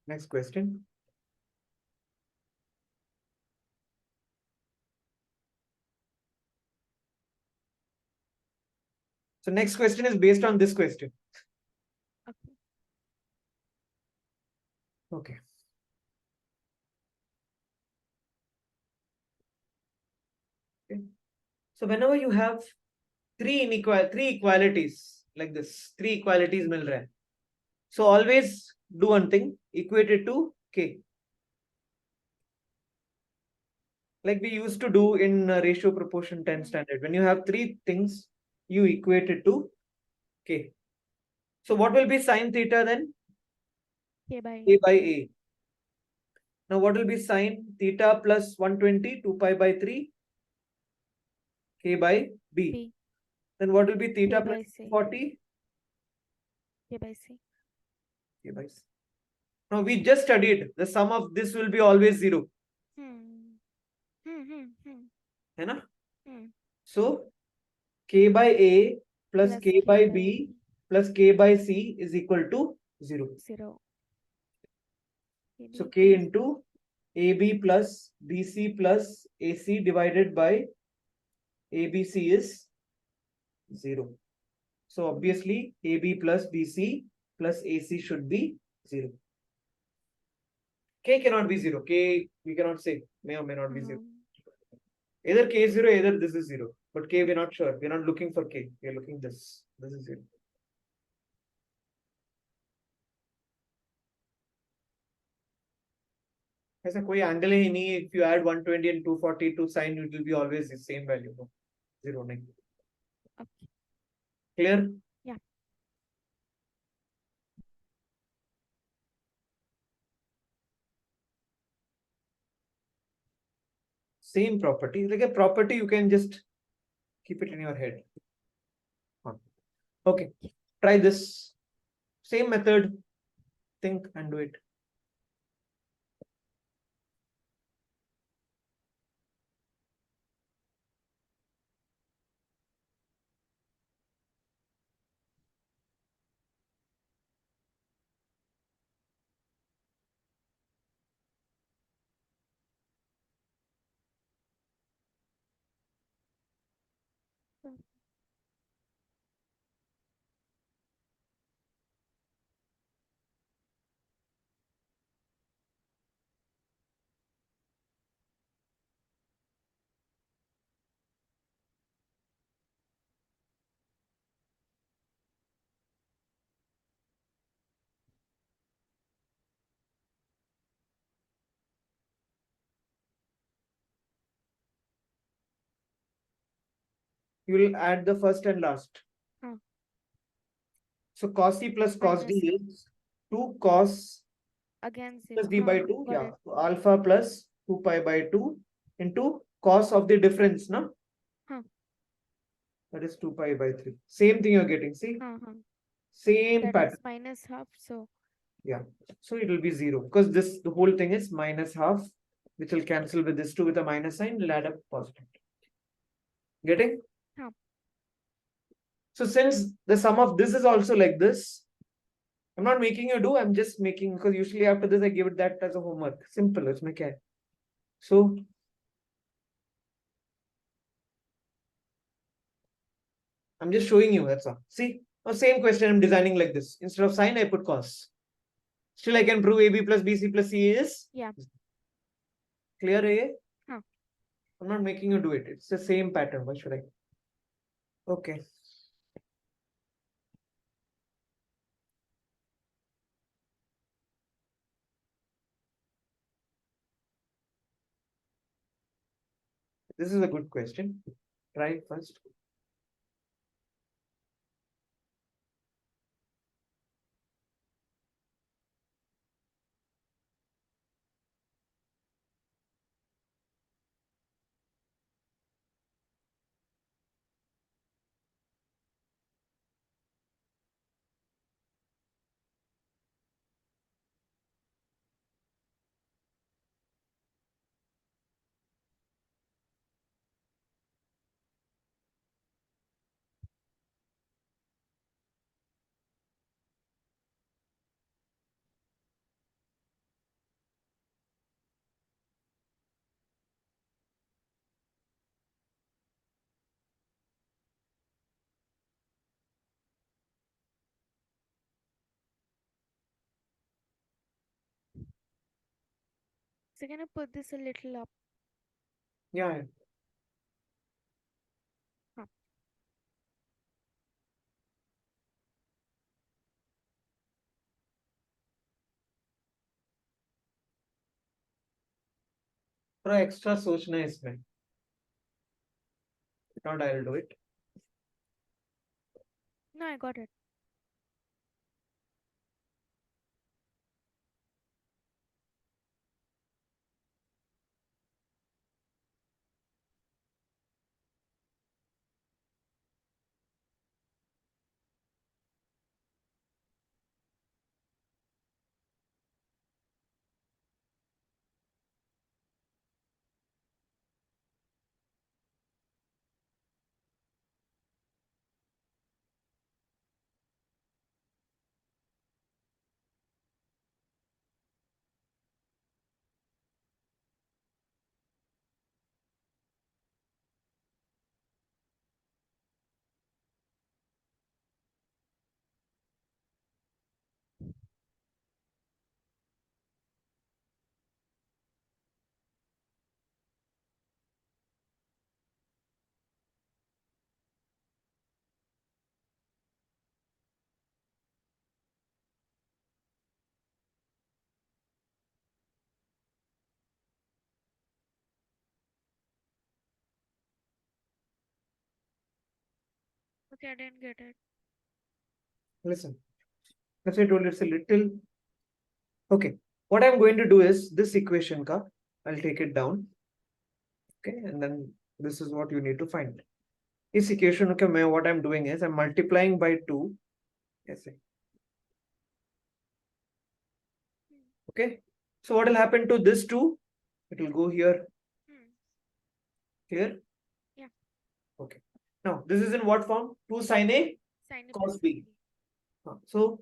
Next question. So next question is based on this question. Okay. Okay. So whenever you have three equalities like this, three equalities mil rahe. So always do one thing, equate it to k. Like we used to do in ratio proportion 10 standard. When you have three things, you equate it to k. So what will be sine theta then? K by A. Now what will be sine theta plus 120, 2 pi by 3, k by b. Then what will be theta plus 40? K by c. K by c. Now we just studied the sum of this will be always 0. है ना? So k by a plus k by b plus k by c is equal to 0. So k into ab plus bc plus ac divided by abc is 0. So obviously ab plus bc plus ac should be 0. K cannot be 0. K we cannot say, may or may not be 0. Either k is 0, either this is 0. But k we're not sure. We're not looking for k. We're looking this. This is 0. ऐसा कोई angle ही नहीं है. If you add 120 and 240 to sine, it will be always the same value. No? 0 नहीं. Okay. Clear? Yeah. Same property. Like a property, you can just keep it in your head. Okay. Try this. Same method. Think and do it. You will add the first and last. Huh. So cos C plus cos D Minus is 2 cos again plus 0. D by Huh. 2. Got Yeah. it. So alpha plus 2 pi by 2 into cos of the difference. No? Huh. That is 2 pi by 3. Same thing you're getting. See? Huh. Huh. Same That is pattern. minus half. So Yeah. So it will be 0 because the whole thing is minus half, which will cancel with this 2 with a minus sign, will add up positive. Getting? huh. So since the sum of this is also like this, I'm not making you do, I'm just making, because usually after this I give it that as a homework. Simple, it's my care. So I'm just showing you, that's all. See, now same question I'm designing like this. Instead of sine, I put cos. Still I can prove AB plus BC plus C is Yeah. clear, A? Huh. I'm not making you do it. It's the same pattern. Why should I? Okay. This is a good question. Try it first. So can I put this a little up? Yeah. Huh. थोड़ा extra सोचना है इसमें. Not I'll do it. No, I got it. Okay, I didn't get it. Listen. That's why I told you it's a little. Okay. What I'm going to do is this equation ka, I'll take it down. Okay. And then this is what you need to find. This equation, okay, what I'm doing is I'm multiplying by 2. Yes. Okay. So what will happen to this 2? It will go here. Hmm. Here. Yeah. Okay. Now this is in what form? 2 sine A Sin A plus cos sin B. B. So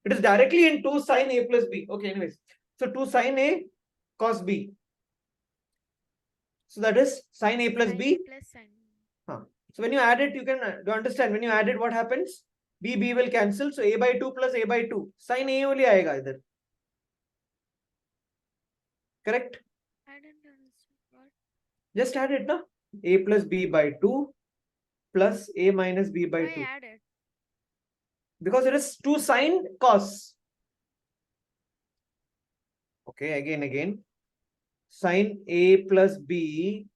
it is directly in 2 sine A plus B. Okay. Anyways. So 2 sine A cos B. So that is sine A plus Sin B. A plus sin. So when you add it, you can do understand. When you add it, what happens? B will cancel. So A by 2 plus A by 2. Sin A only आएगा इधर. Correct? I didn't understand what. Just add it, na? A plus B by 2 plus A minus B by Why 2. add it? Because it is 2 sine cos. Okay, again. Sine A plus B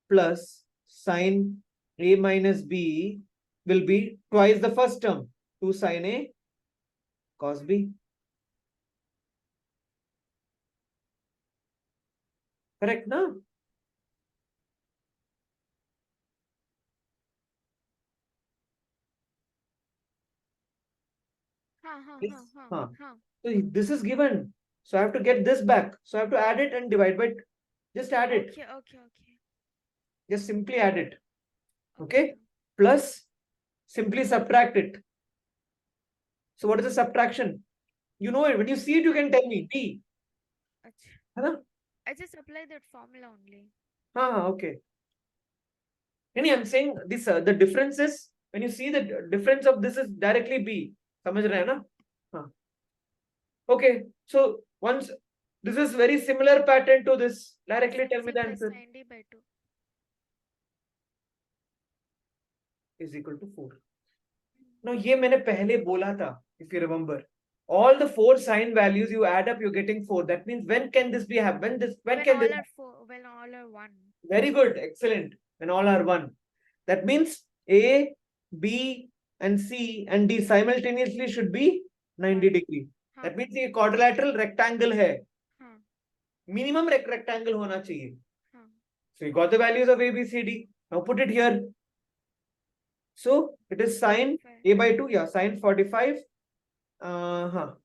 plus sine A minus B will be twice the first term, 2 sine A cos B. Correct, no? Yes. Huh. So this is given. So I have to get this back. So I have to add it and divide by, just add it. Okay. Just simply add it. Okay. Plus, simply subtract it. So what is the subtraction? You know it. When you see it, you can tell me. B. Achha. I just apply that formula only. Okay. I'm saying this. The difference is when you see the difference of this is directly B. समझ रहे हैं ना? हाँ. Okay. So once this is very similar pattern to this. Directly tell me the answer. Sin D by 2 is equal to 4. Now ये मैंने पहले बोला था. If you remember. All the 4 sign values you add up, you're getting 4. That means when can this be happen? When can all this? are 4. When all are 1. Very good, excellent. When all are 1. That means A, B, and C and D simultaneously should be 90 degree. That means ये quadrilateral rectangle है. Minimum rectangle होना चाहिए. So you got the values of A, B, C, D. Now put it here. So it is sine A by 2. Yeah, sine 45. All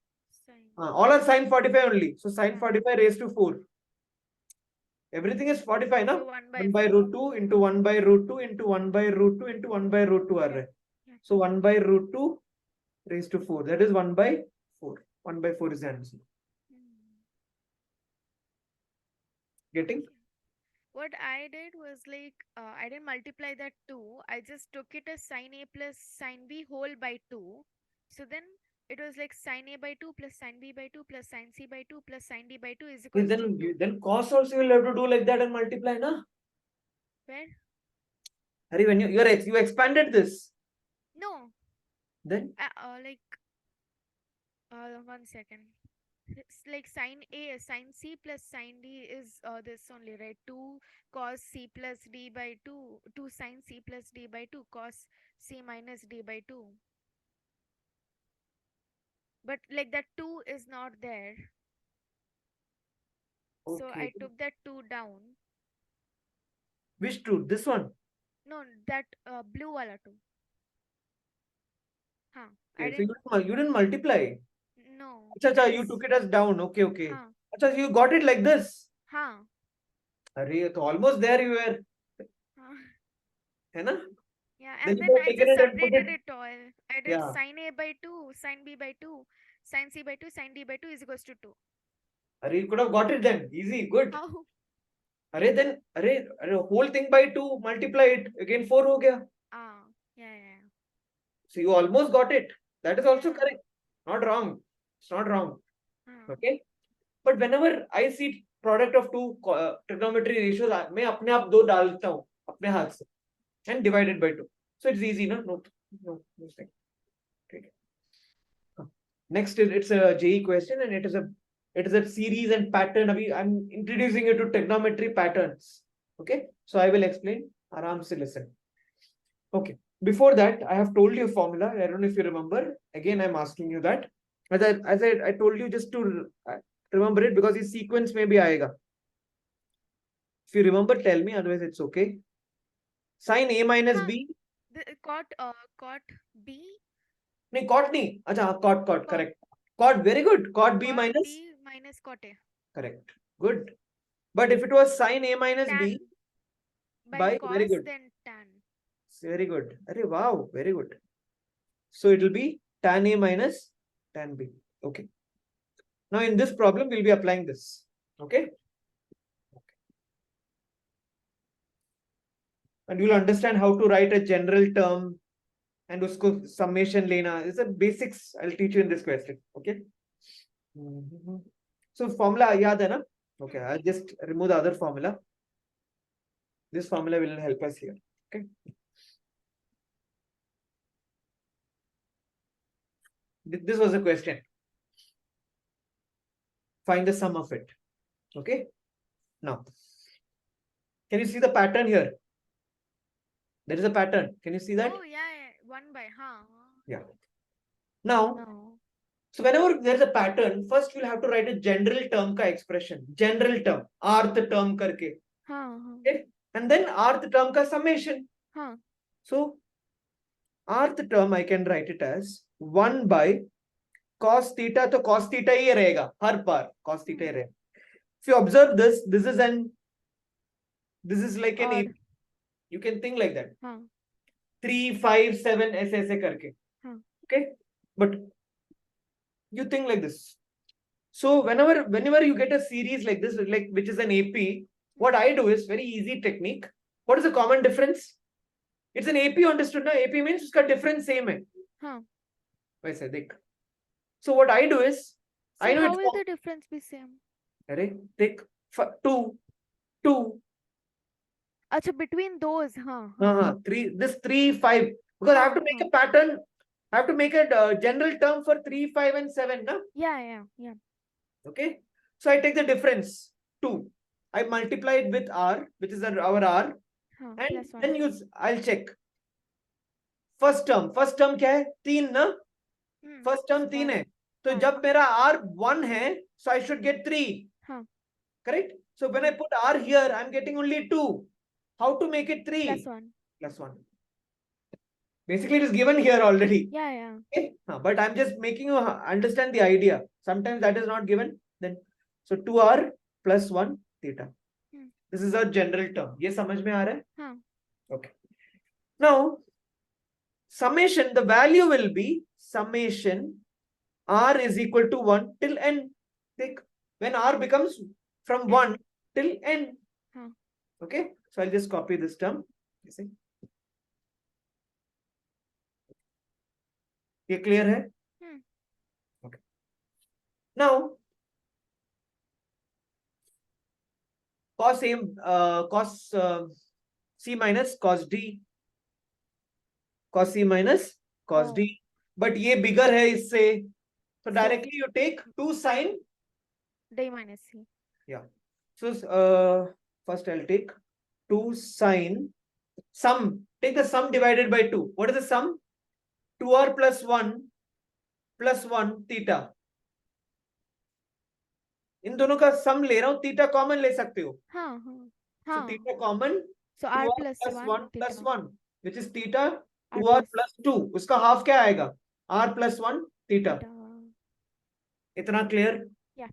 are sine 45 only. So sine 45 raised to 4. Everything is 45, na? So 1 by root 2 into 1 by root 2 into 1 by root 2 into 1 by root 2 are So 1 by root 2 raised to 4. That is 1 by 4. 1 by 4 is the answer. Getting? What I did was like, I didn't multiply that 2. I just took it as sine A plus sine B whole by 2. So then it was like sine A by 2 plus sine B by 2 plus sine C by 2 plus sine D by 2 is equal to 2. Then cos also you will have to do like that and multiply, na? Where? Hari, when you expanded this. No. Then? Like, 1 second. It's like sine C plus sine D is this only, right? 2 cos C plus D by 2, 2 sine C plus D by 2 cos C minus D by 2. But like that 2 is not there. Okay. So I took that 2 down. Which 2? This one? No, that blue wala 2. Okay, so you didn't multiply? No. Achha, you took it as down. Okay. Achha, you got it like this? Arey, so almost there you were. Hai na? Yeah, and then I just separated it all. I did sine A by 2, sine B by 2, sine C by 2, sine D by 2 is equals to 2. Arey, you could have got it then. Easy, good. How? Arey, whole thing by 2, multiply it. Again 4 ho gaya. Yeah. So you almost got it. That is also correct. Not wrong. It's not wrong. Okay. But whenever I see product of two trigonometry ratios, मैं अपने आप दो डालता हूँ अपने हाथ से and divided by 2. So it's easy, no? No mistake. Okay. Next, it's a JEE question, and it is a series and pattern. I'm introducing you to trigonometry patterns. Okay, so I will explain. Aram se listen. Okay. Before that, I have told you a formula. I don't know if you remember. Again, I'm asking you that. As I told you, just to remember it because the sequence may be aayega. If you remember, tell me. Otherwise, it's okay. Sin A minus B. Cot B. No, cot nahi. Acha, cot. Correct. Cot, very good. Cot B minus. B minus cot A. Correct. Good. But if it was sin A minus tan. B. By cos, very good. Then tan. Very good. Arey, wow. Very good. So it will be tan A minus tan B. Okay. Now in this problem, we'll be applying this. Okay. And you'll understand how to write a general term and usko summation lena. It's a basics I'll teach you in this question. Okay. So formula yaad hai na? Okay. I'll just remove the other formula. This formula will help us here. Okay. This was a question. Find the sum of it. Okay. Now, can you see the pattern here? There is a pattern. Can you see that? Oh yeah, yeah. 1 by, huh? Yeah. Now, No. so whenever there's a pattern, first you'll have to write a general term ka expression. General term. Rth term karke. Huh, Okay? And then rth term ka summation. huh. So, rth term I can write it as 1 by cos theta. तो cos theta ही रहेगा हर बार cos theta ही रहेगा. If you observe this, this is like an Odd. AP. You can think like that. Huh. 3, 5, 7 ऐसे ऐसे करके. Huh. Okay, but you think like this. So whenever you get a series like this, like which is an AP, what I do is very easy technique. What is the common difference? It's an AP, understood ना? AP means उसका difference same है. Huh. वैसे देख. So what I do is, So I know how it's will the difference be same? अरे देख 2. Acha, between those, huh? 3. This 3, 5. Because I have to make a pattern. I have to make a general term for 3, 5, and 7. Na? Yeah. Okay. So I take the difference 2. I multiply it with R, which is our R. Huh. And Plus 1. then I'll check. First term क्या है? 3 ना? First term 3 है. तो जब मेरा R 1 है, so I should get 3. Huh. Correct? So when I put R here, I'm getting only 2. How to make it 3? Plus 1. Plus 1. Basically, it is given here already. Yeah. Okay? But I'm just making you understand the idea. Sometimes that is not given. Then, so 2R plus 1 theta. This is our general term. ये समझ में आ रहा है? Huh. Okay. Now, summation, the value will be summation R is equal to 1 till n. Think when R becomes from 1 till n. Huh. Okay. So I'll just copy this term. You see? ये clear है? Okay. Now, cos C minus cos D. Cos C minus cos D. But ये bigger है इससे. So directly you take 2 sin D minus C. Yeah. So first I'll take 2 sin sum. Take the sum divided by 2. What is the sum? 2R plus 1 theta. इन दोनों का सम ले रहा हूं, theta common ले सकते हो. So theta common. So R 2R plus 1 plus 1, which is theta. R 2R plus 2. उसका half क्या आएगा? R plus 1 theta. इतना clear? Yeah.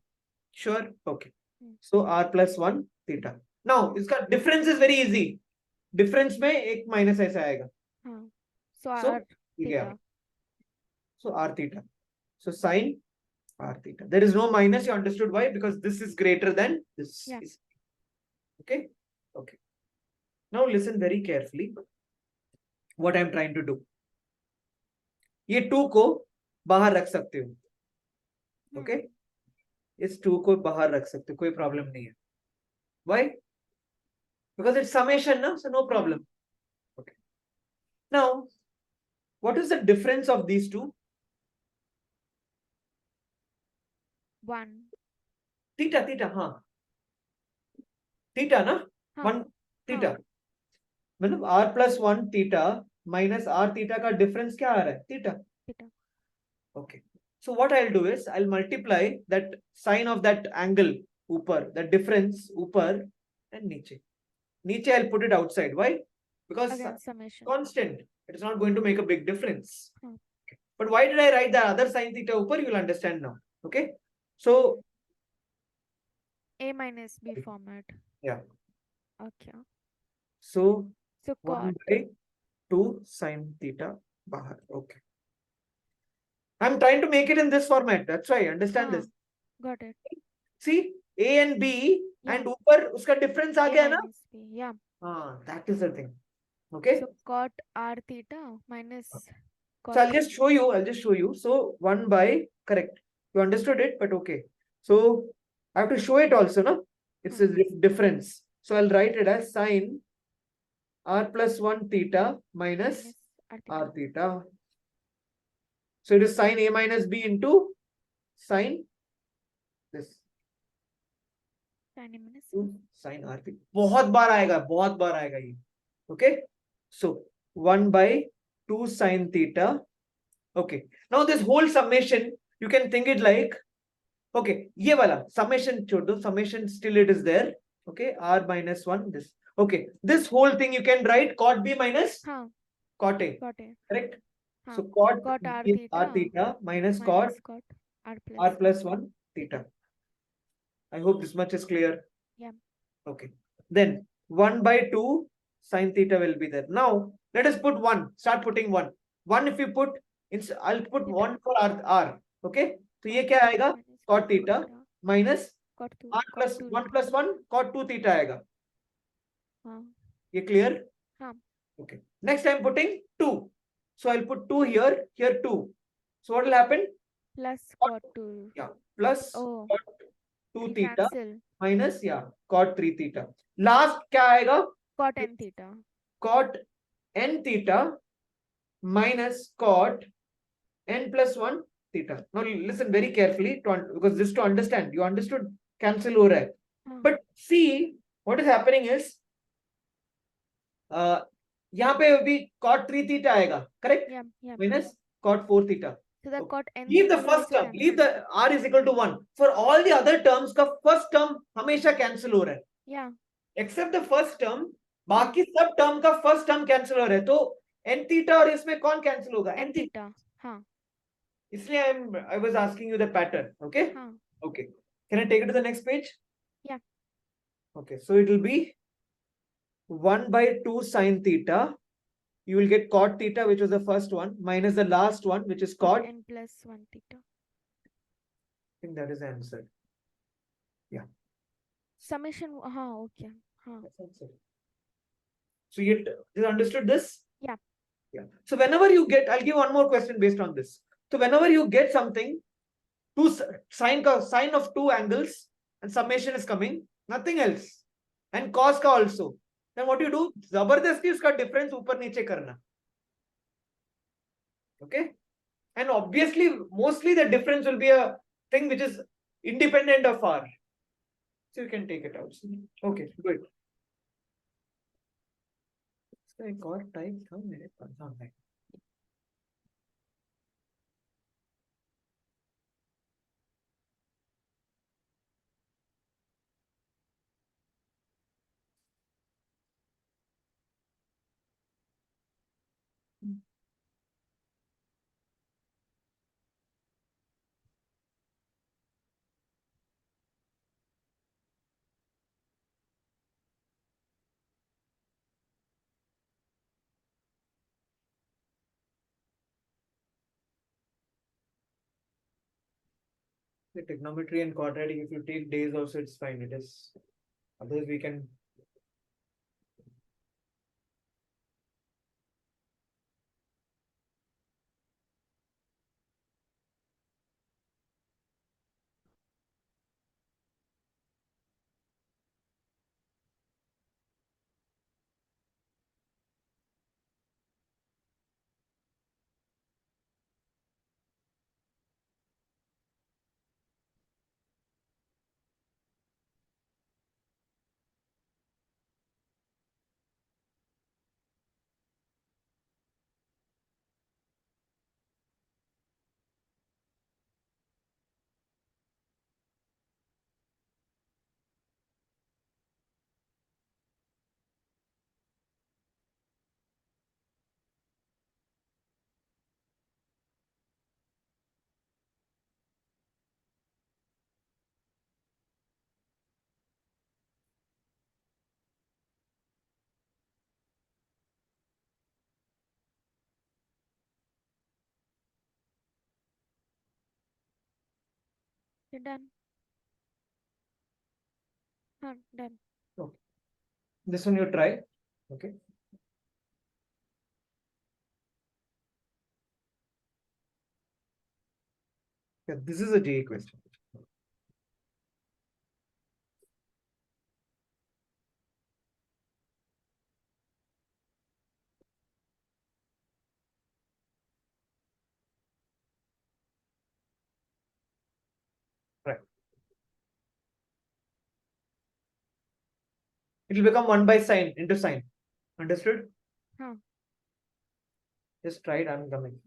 Sure? Okay. So R plus 1 theta. Now इसका difference is very easy. Difference में एक minus ऐसा आएगा. So R theta. So R theta. So sin R theta. There is no minus. You understood why? Because this is greater than this. Yeah. Okay. Okay. Now listen very carefully. What I am trying to do. ये 2 को बाहर रख सकते हो. Okay. इस 2 को बाहर रख सकते हो. कोई problem नहीं है. Why? Because it's summation, no? So no problem. Okay. Now, what is the difference of these two? 1. Theta, हाँ. Theta, ना? 1 theta. मतलब R plus 1 theta minus R theta का difference क्या आ रहा है? Theta. Okay. So what I'll do is I'll multiply that sine of that angle ऊपर, that difference ऊपर and नीचे. नीचे I'll put it outside. Why? Because constant. It is not going to make a big difference. Okay. But why did I write the other sine theta ऊपर? You will understand now. Okay. So A minus B format. Yeah. Okay. So 1 cot by 2 sine theta bahar. Okay. I'm trying to make it in this format. That's why. Understand this. Got it. See, A and B and ऊपर उसका difference आ गया ना? Yeah. That is the thing. Okay. So cot R theta minus cot. So I'll just show you. So 1 by, correct. You understood it, but okay. So I have to show it also, no? It's a difference. So I'll write it as sine R plus 1 theta minus R theta. So it is sine A minus B into sine this. Sine R theta. बहुत बार आएगा ये. Okay. So 1 by 2 sine theta. Okay. Now this whole summation, you can think it like, okay, ye wala summation chhod do, summation still it is there. Okay, r minus 1 this. Okay, this whole thing you can write cot b minus हाँ cot a. got it. Correct? हाँ So cot cot r b is r theta theta minus cot minus cot r r plus plus 1. 1 theta. I hope this much is clear. Yeah. Okay. Then 1 by 2 sine theta will be there. Now let us put 1. Start putting 1. 1 if you put, I'll put Theta. 1 for r. Okay. So ये Cot क्या theta आएगा? minus Cot theta theta. minus Cot 2 r cot plus 2 1 theta. plus 1 cot 2 theta आएगा. हाँ ये clear? हाँ Okay. Next I'm putting 2. So I'll put 2 here, here 2. So what will happen? plus Cot, cot 2. yeah, plus Oh, cot 2 3 theta cancel. minus, yeah, cot 3 theta. Last क्या आएगा? Cot n theta. Cot n theta minus cot n plus 1 theta. Now listen very carefully because this to understand. You understood? Cancel हो रहा है. हाँ But see, what is happening is, यहाँ पे अभी cot 3 theta आएगा. Correct? yeah. Minus cot 4 theta. So the Okay. cot n Leave the theta will first also term. Leave cancel. the r is equal to 1. For all the other terms का first term हमेशा cancel हो रहा है. Yeah. Except the first term, बाकी सब term का first term cancel हो रहा है. तो n theta और इसमें कौन cancel होगा? n theta. हाँ इसलिए I was asking you the pattern. Okay? हाँ Okay. Can I take it to the next page? Yeah. Okay. So it will be 1 by 2 sine theta. You will get cot theta, which was the first one, minus the last one, which is cot. n plus 1 theta. I think that is the answer. Yeah. Summation. हाँ okay. हाँ. That's answer. So you understood this? Yeah. Yeah. So whenever you get, I'll give one more question based on this. So whenever you get something, sine of two angles and summation is coming, nothing else, and cos ka also, then what you do? Zabardasti uska difference upar niche karna. Okay, and obviously mostly the difference will be a thing which is independent of r, so you can take it out. Okay, good. इसका एक और type था मेरे पास. हाँ है. The trigonometry and quadratic, if you take days also, it's fine. It is. Otherwise, we can. You're done. हाँ done. Okay. This one you try. Okay. Yeah, this is a JEE question. Right. It will become 1 by sine into sine. Understood? Huh. Just try it. I'm coming.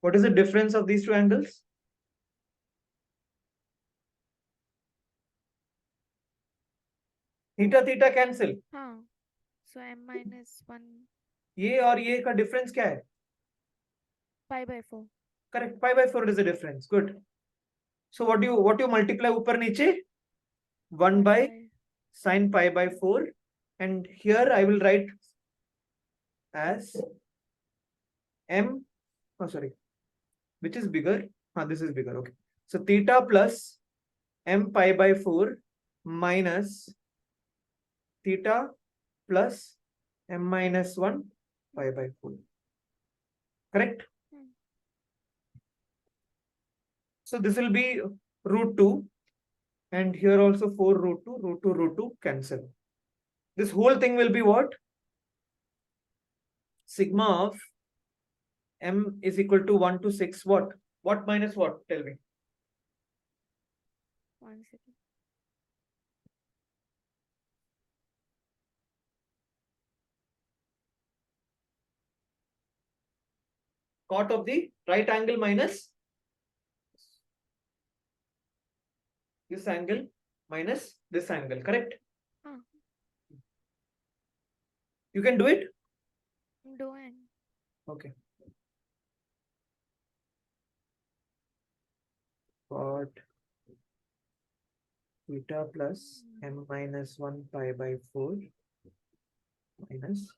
What is the difference of these two angles? Theta theta cancel. Huh. So m minus 1 ये और ये का difference क्या है? pi by 4. Correct. Pi by 4 is the difference. Good. So what do you multiply ऊपर नीचे? 1 by sine pi by 4. And here I will write as m. Oh, sorry. Which is bigger? This is bigger. Okay. So theta plus m pi by 4 minus theta plus m minus 1 pi by 4. Correct? So this will be root 2. And here also 4 root 2, root 2, root 2 cancel. This whole thing will be what? Sigma of m is equal to 1 to 6. What? What minus what? Tell me. 1 second. Cot of the right angle minus this angle minus this angle. Correct? Huh. You can do it? I'm doing. Okay. Cot theta plus m minus 1 pi by 4 minus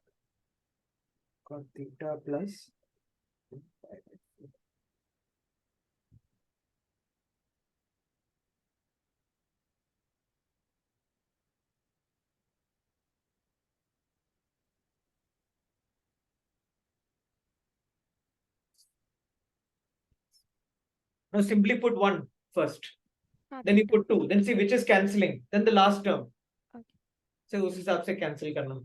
cot theta plus m pi by 4. Now simply put 1 first. Then you put 2. Then see which is cancelling. Then the last term. Okay. So उस हिसाब से cancel करना.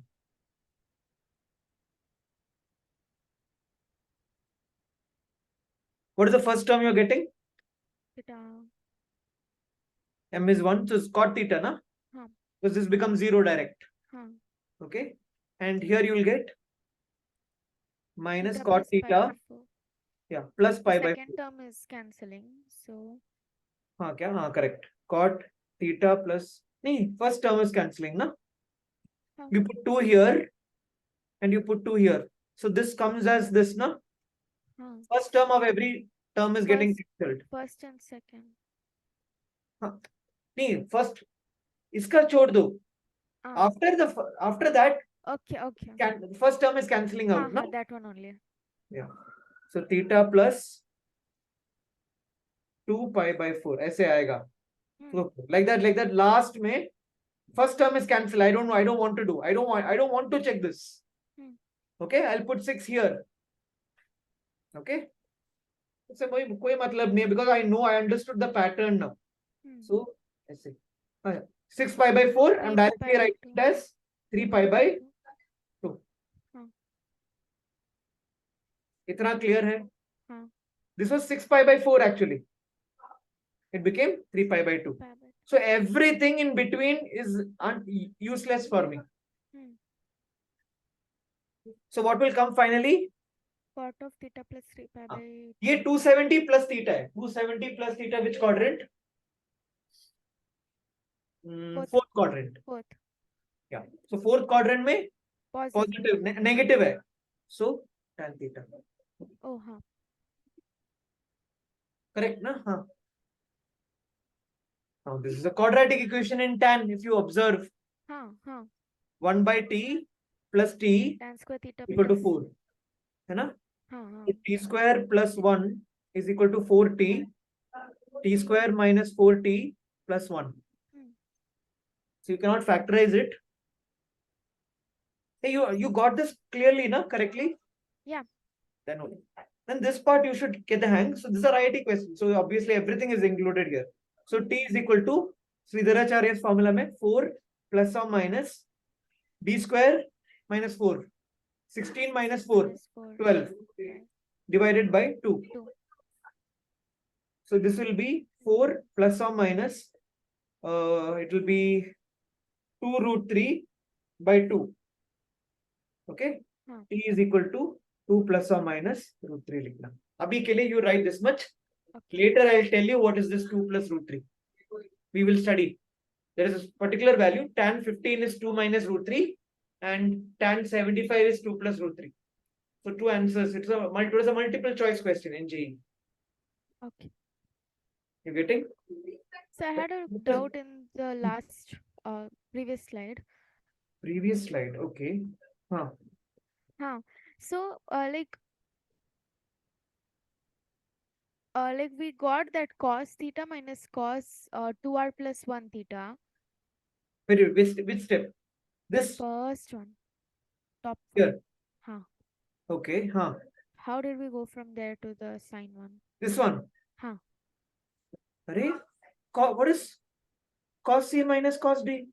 What is the first term you're getting? Theta. M is 1. So it's cot theta, na? Huh. Because this becomes 0 direct. Huh. Okay. And here you will get minus Theta cot plus pi theta. by 4. Yeah. Plus pi by 4. Second term is cancelling. So. Correct. Cot theta plus. Nee, first term is cancelling, na? Huh. You put 2 here. and you put 2 here. So this comes as this, na? First term of every term is getting cancelled. First and second. नहीं, first इसका छोड़ दो. After that, Okay. first term is cancelling out, no? That one only. Yeah. So theta plus 2 pi by 4 ऐसे आएगा. So like that last में first term is cancelled. I don't want to do. I don't want to check this. Okay, I'll put 6 here. Okay. So कोई मतलब नहीं, because I understood the pattern now. So ऐसे 6 pi by 4, I'm directly writing it as 3 pi by 2. इतना clear है? This was 6 pi by 4 actually. It became 3 pi by 2. So everything in between is useless for me. So what will come finally? Part of theta plus 3 pi by 2. ये 270 plus theta है. 270 plus theta which quadrant? Fourth quadrant. Yeah. So fourth quadrant में positive, negative है. So tan theta. Oh, correct, na? Now this is a quadratic equation in tan. If you observe, 1 by t plus t tan square theta equal to 4. है ना? T square plus 1 is equal to 4t. T square minus 4t plus 1. So you cannot factorize it. Hey, you got this clearly, na? Correctly? Yeah. Then this part you should get the hang. So this is a IIT question. So obviously everything is included here. So t is equal to Sridharacharya's formula mein 4 plus or minus d square minus 4. 16 minus 4, 12 divided by 2. So this will be 4 plus or minus, it will be 2 root 3 by 2. Okay. T is equal to 2 plus or minus root 3 लिखना. अभी के लिए you write this much. Later I'll tell you what is this 2 plus root 3. We will study. There is a particular value. Tan 15 is 2 minus root 3 and tan 75 is 2 plus root 3. So 2 answers. It was a multiple choice question in JEE. Okay. You getting? So I had a doubt in the last previous slide. Previous slide. Okay. So like we got that cos theta minus cos 2r plus 1 theta. Which step? This first one. Top here. One. Okay. How did we go from there to the sine one? This one. Array? What is cos C minus cos D?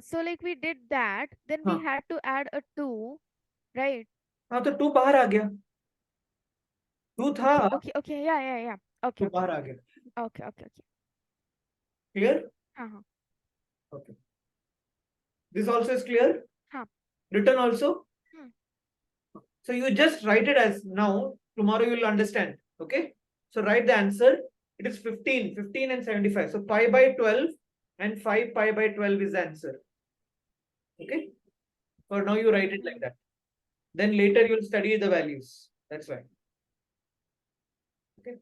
So like we did that, then we had to add a 2, right? तो 2 बाहर आ गया. 2 था. Okay. Yeah. Okay. 2 बाहर आ गया. Okay. Clear? Okay. This also is clear? Written also? So you just write it as now. Tomorrow you will understand. Okay? So write the answer. It is 15 and 75. So pi by 12 and 5 pi by 12 is the answer. Okay? For now you write it like that. Then later you will study the values. That's why. Okay.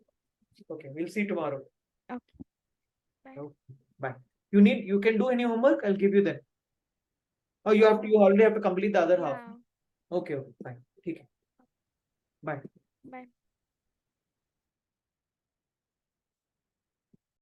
We'll see tomorrow. Okay. Bye. Bye. You can do any homework? I'll give you that. Oh, you already have to complete the other half. Okay, fine. Okay. Bye.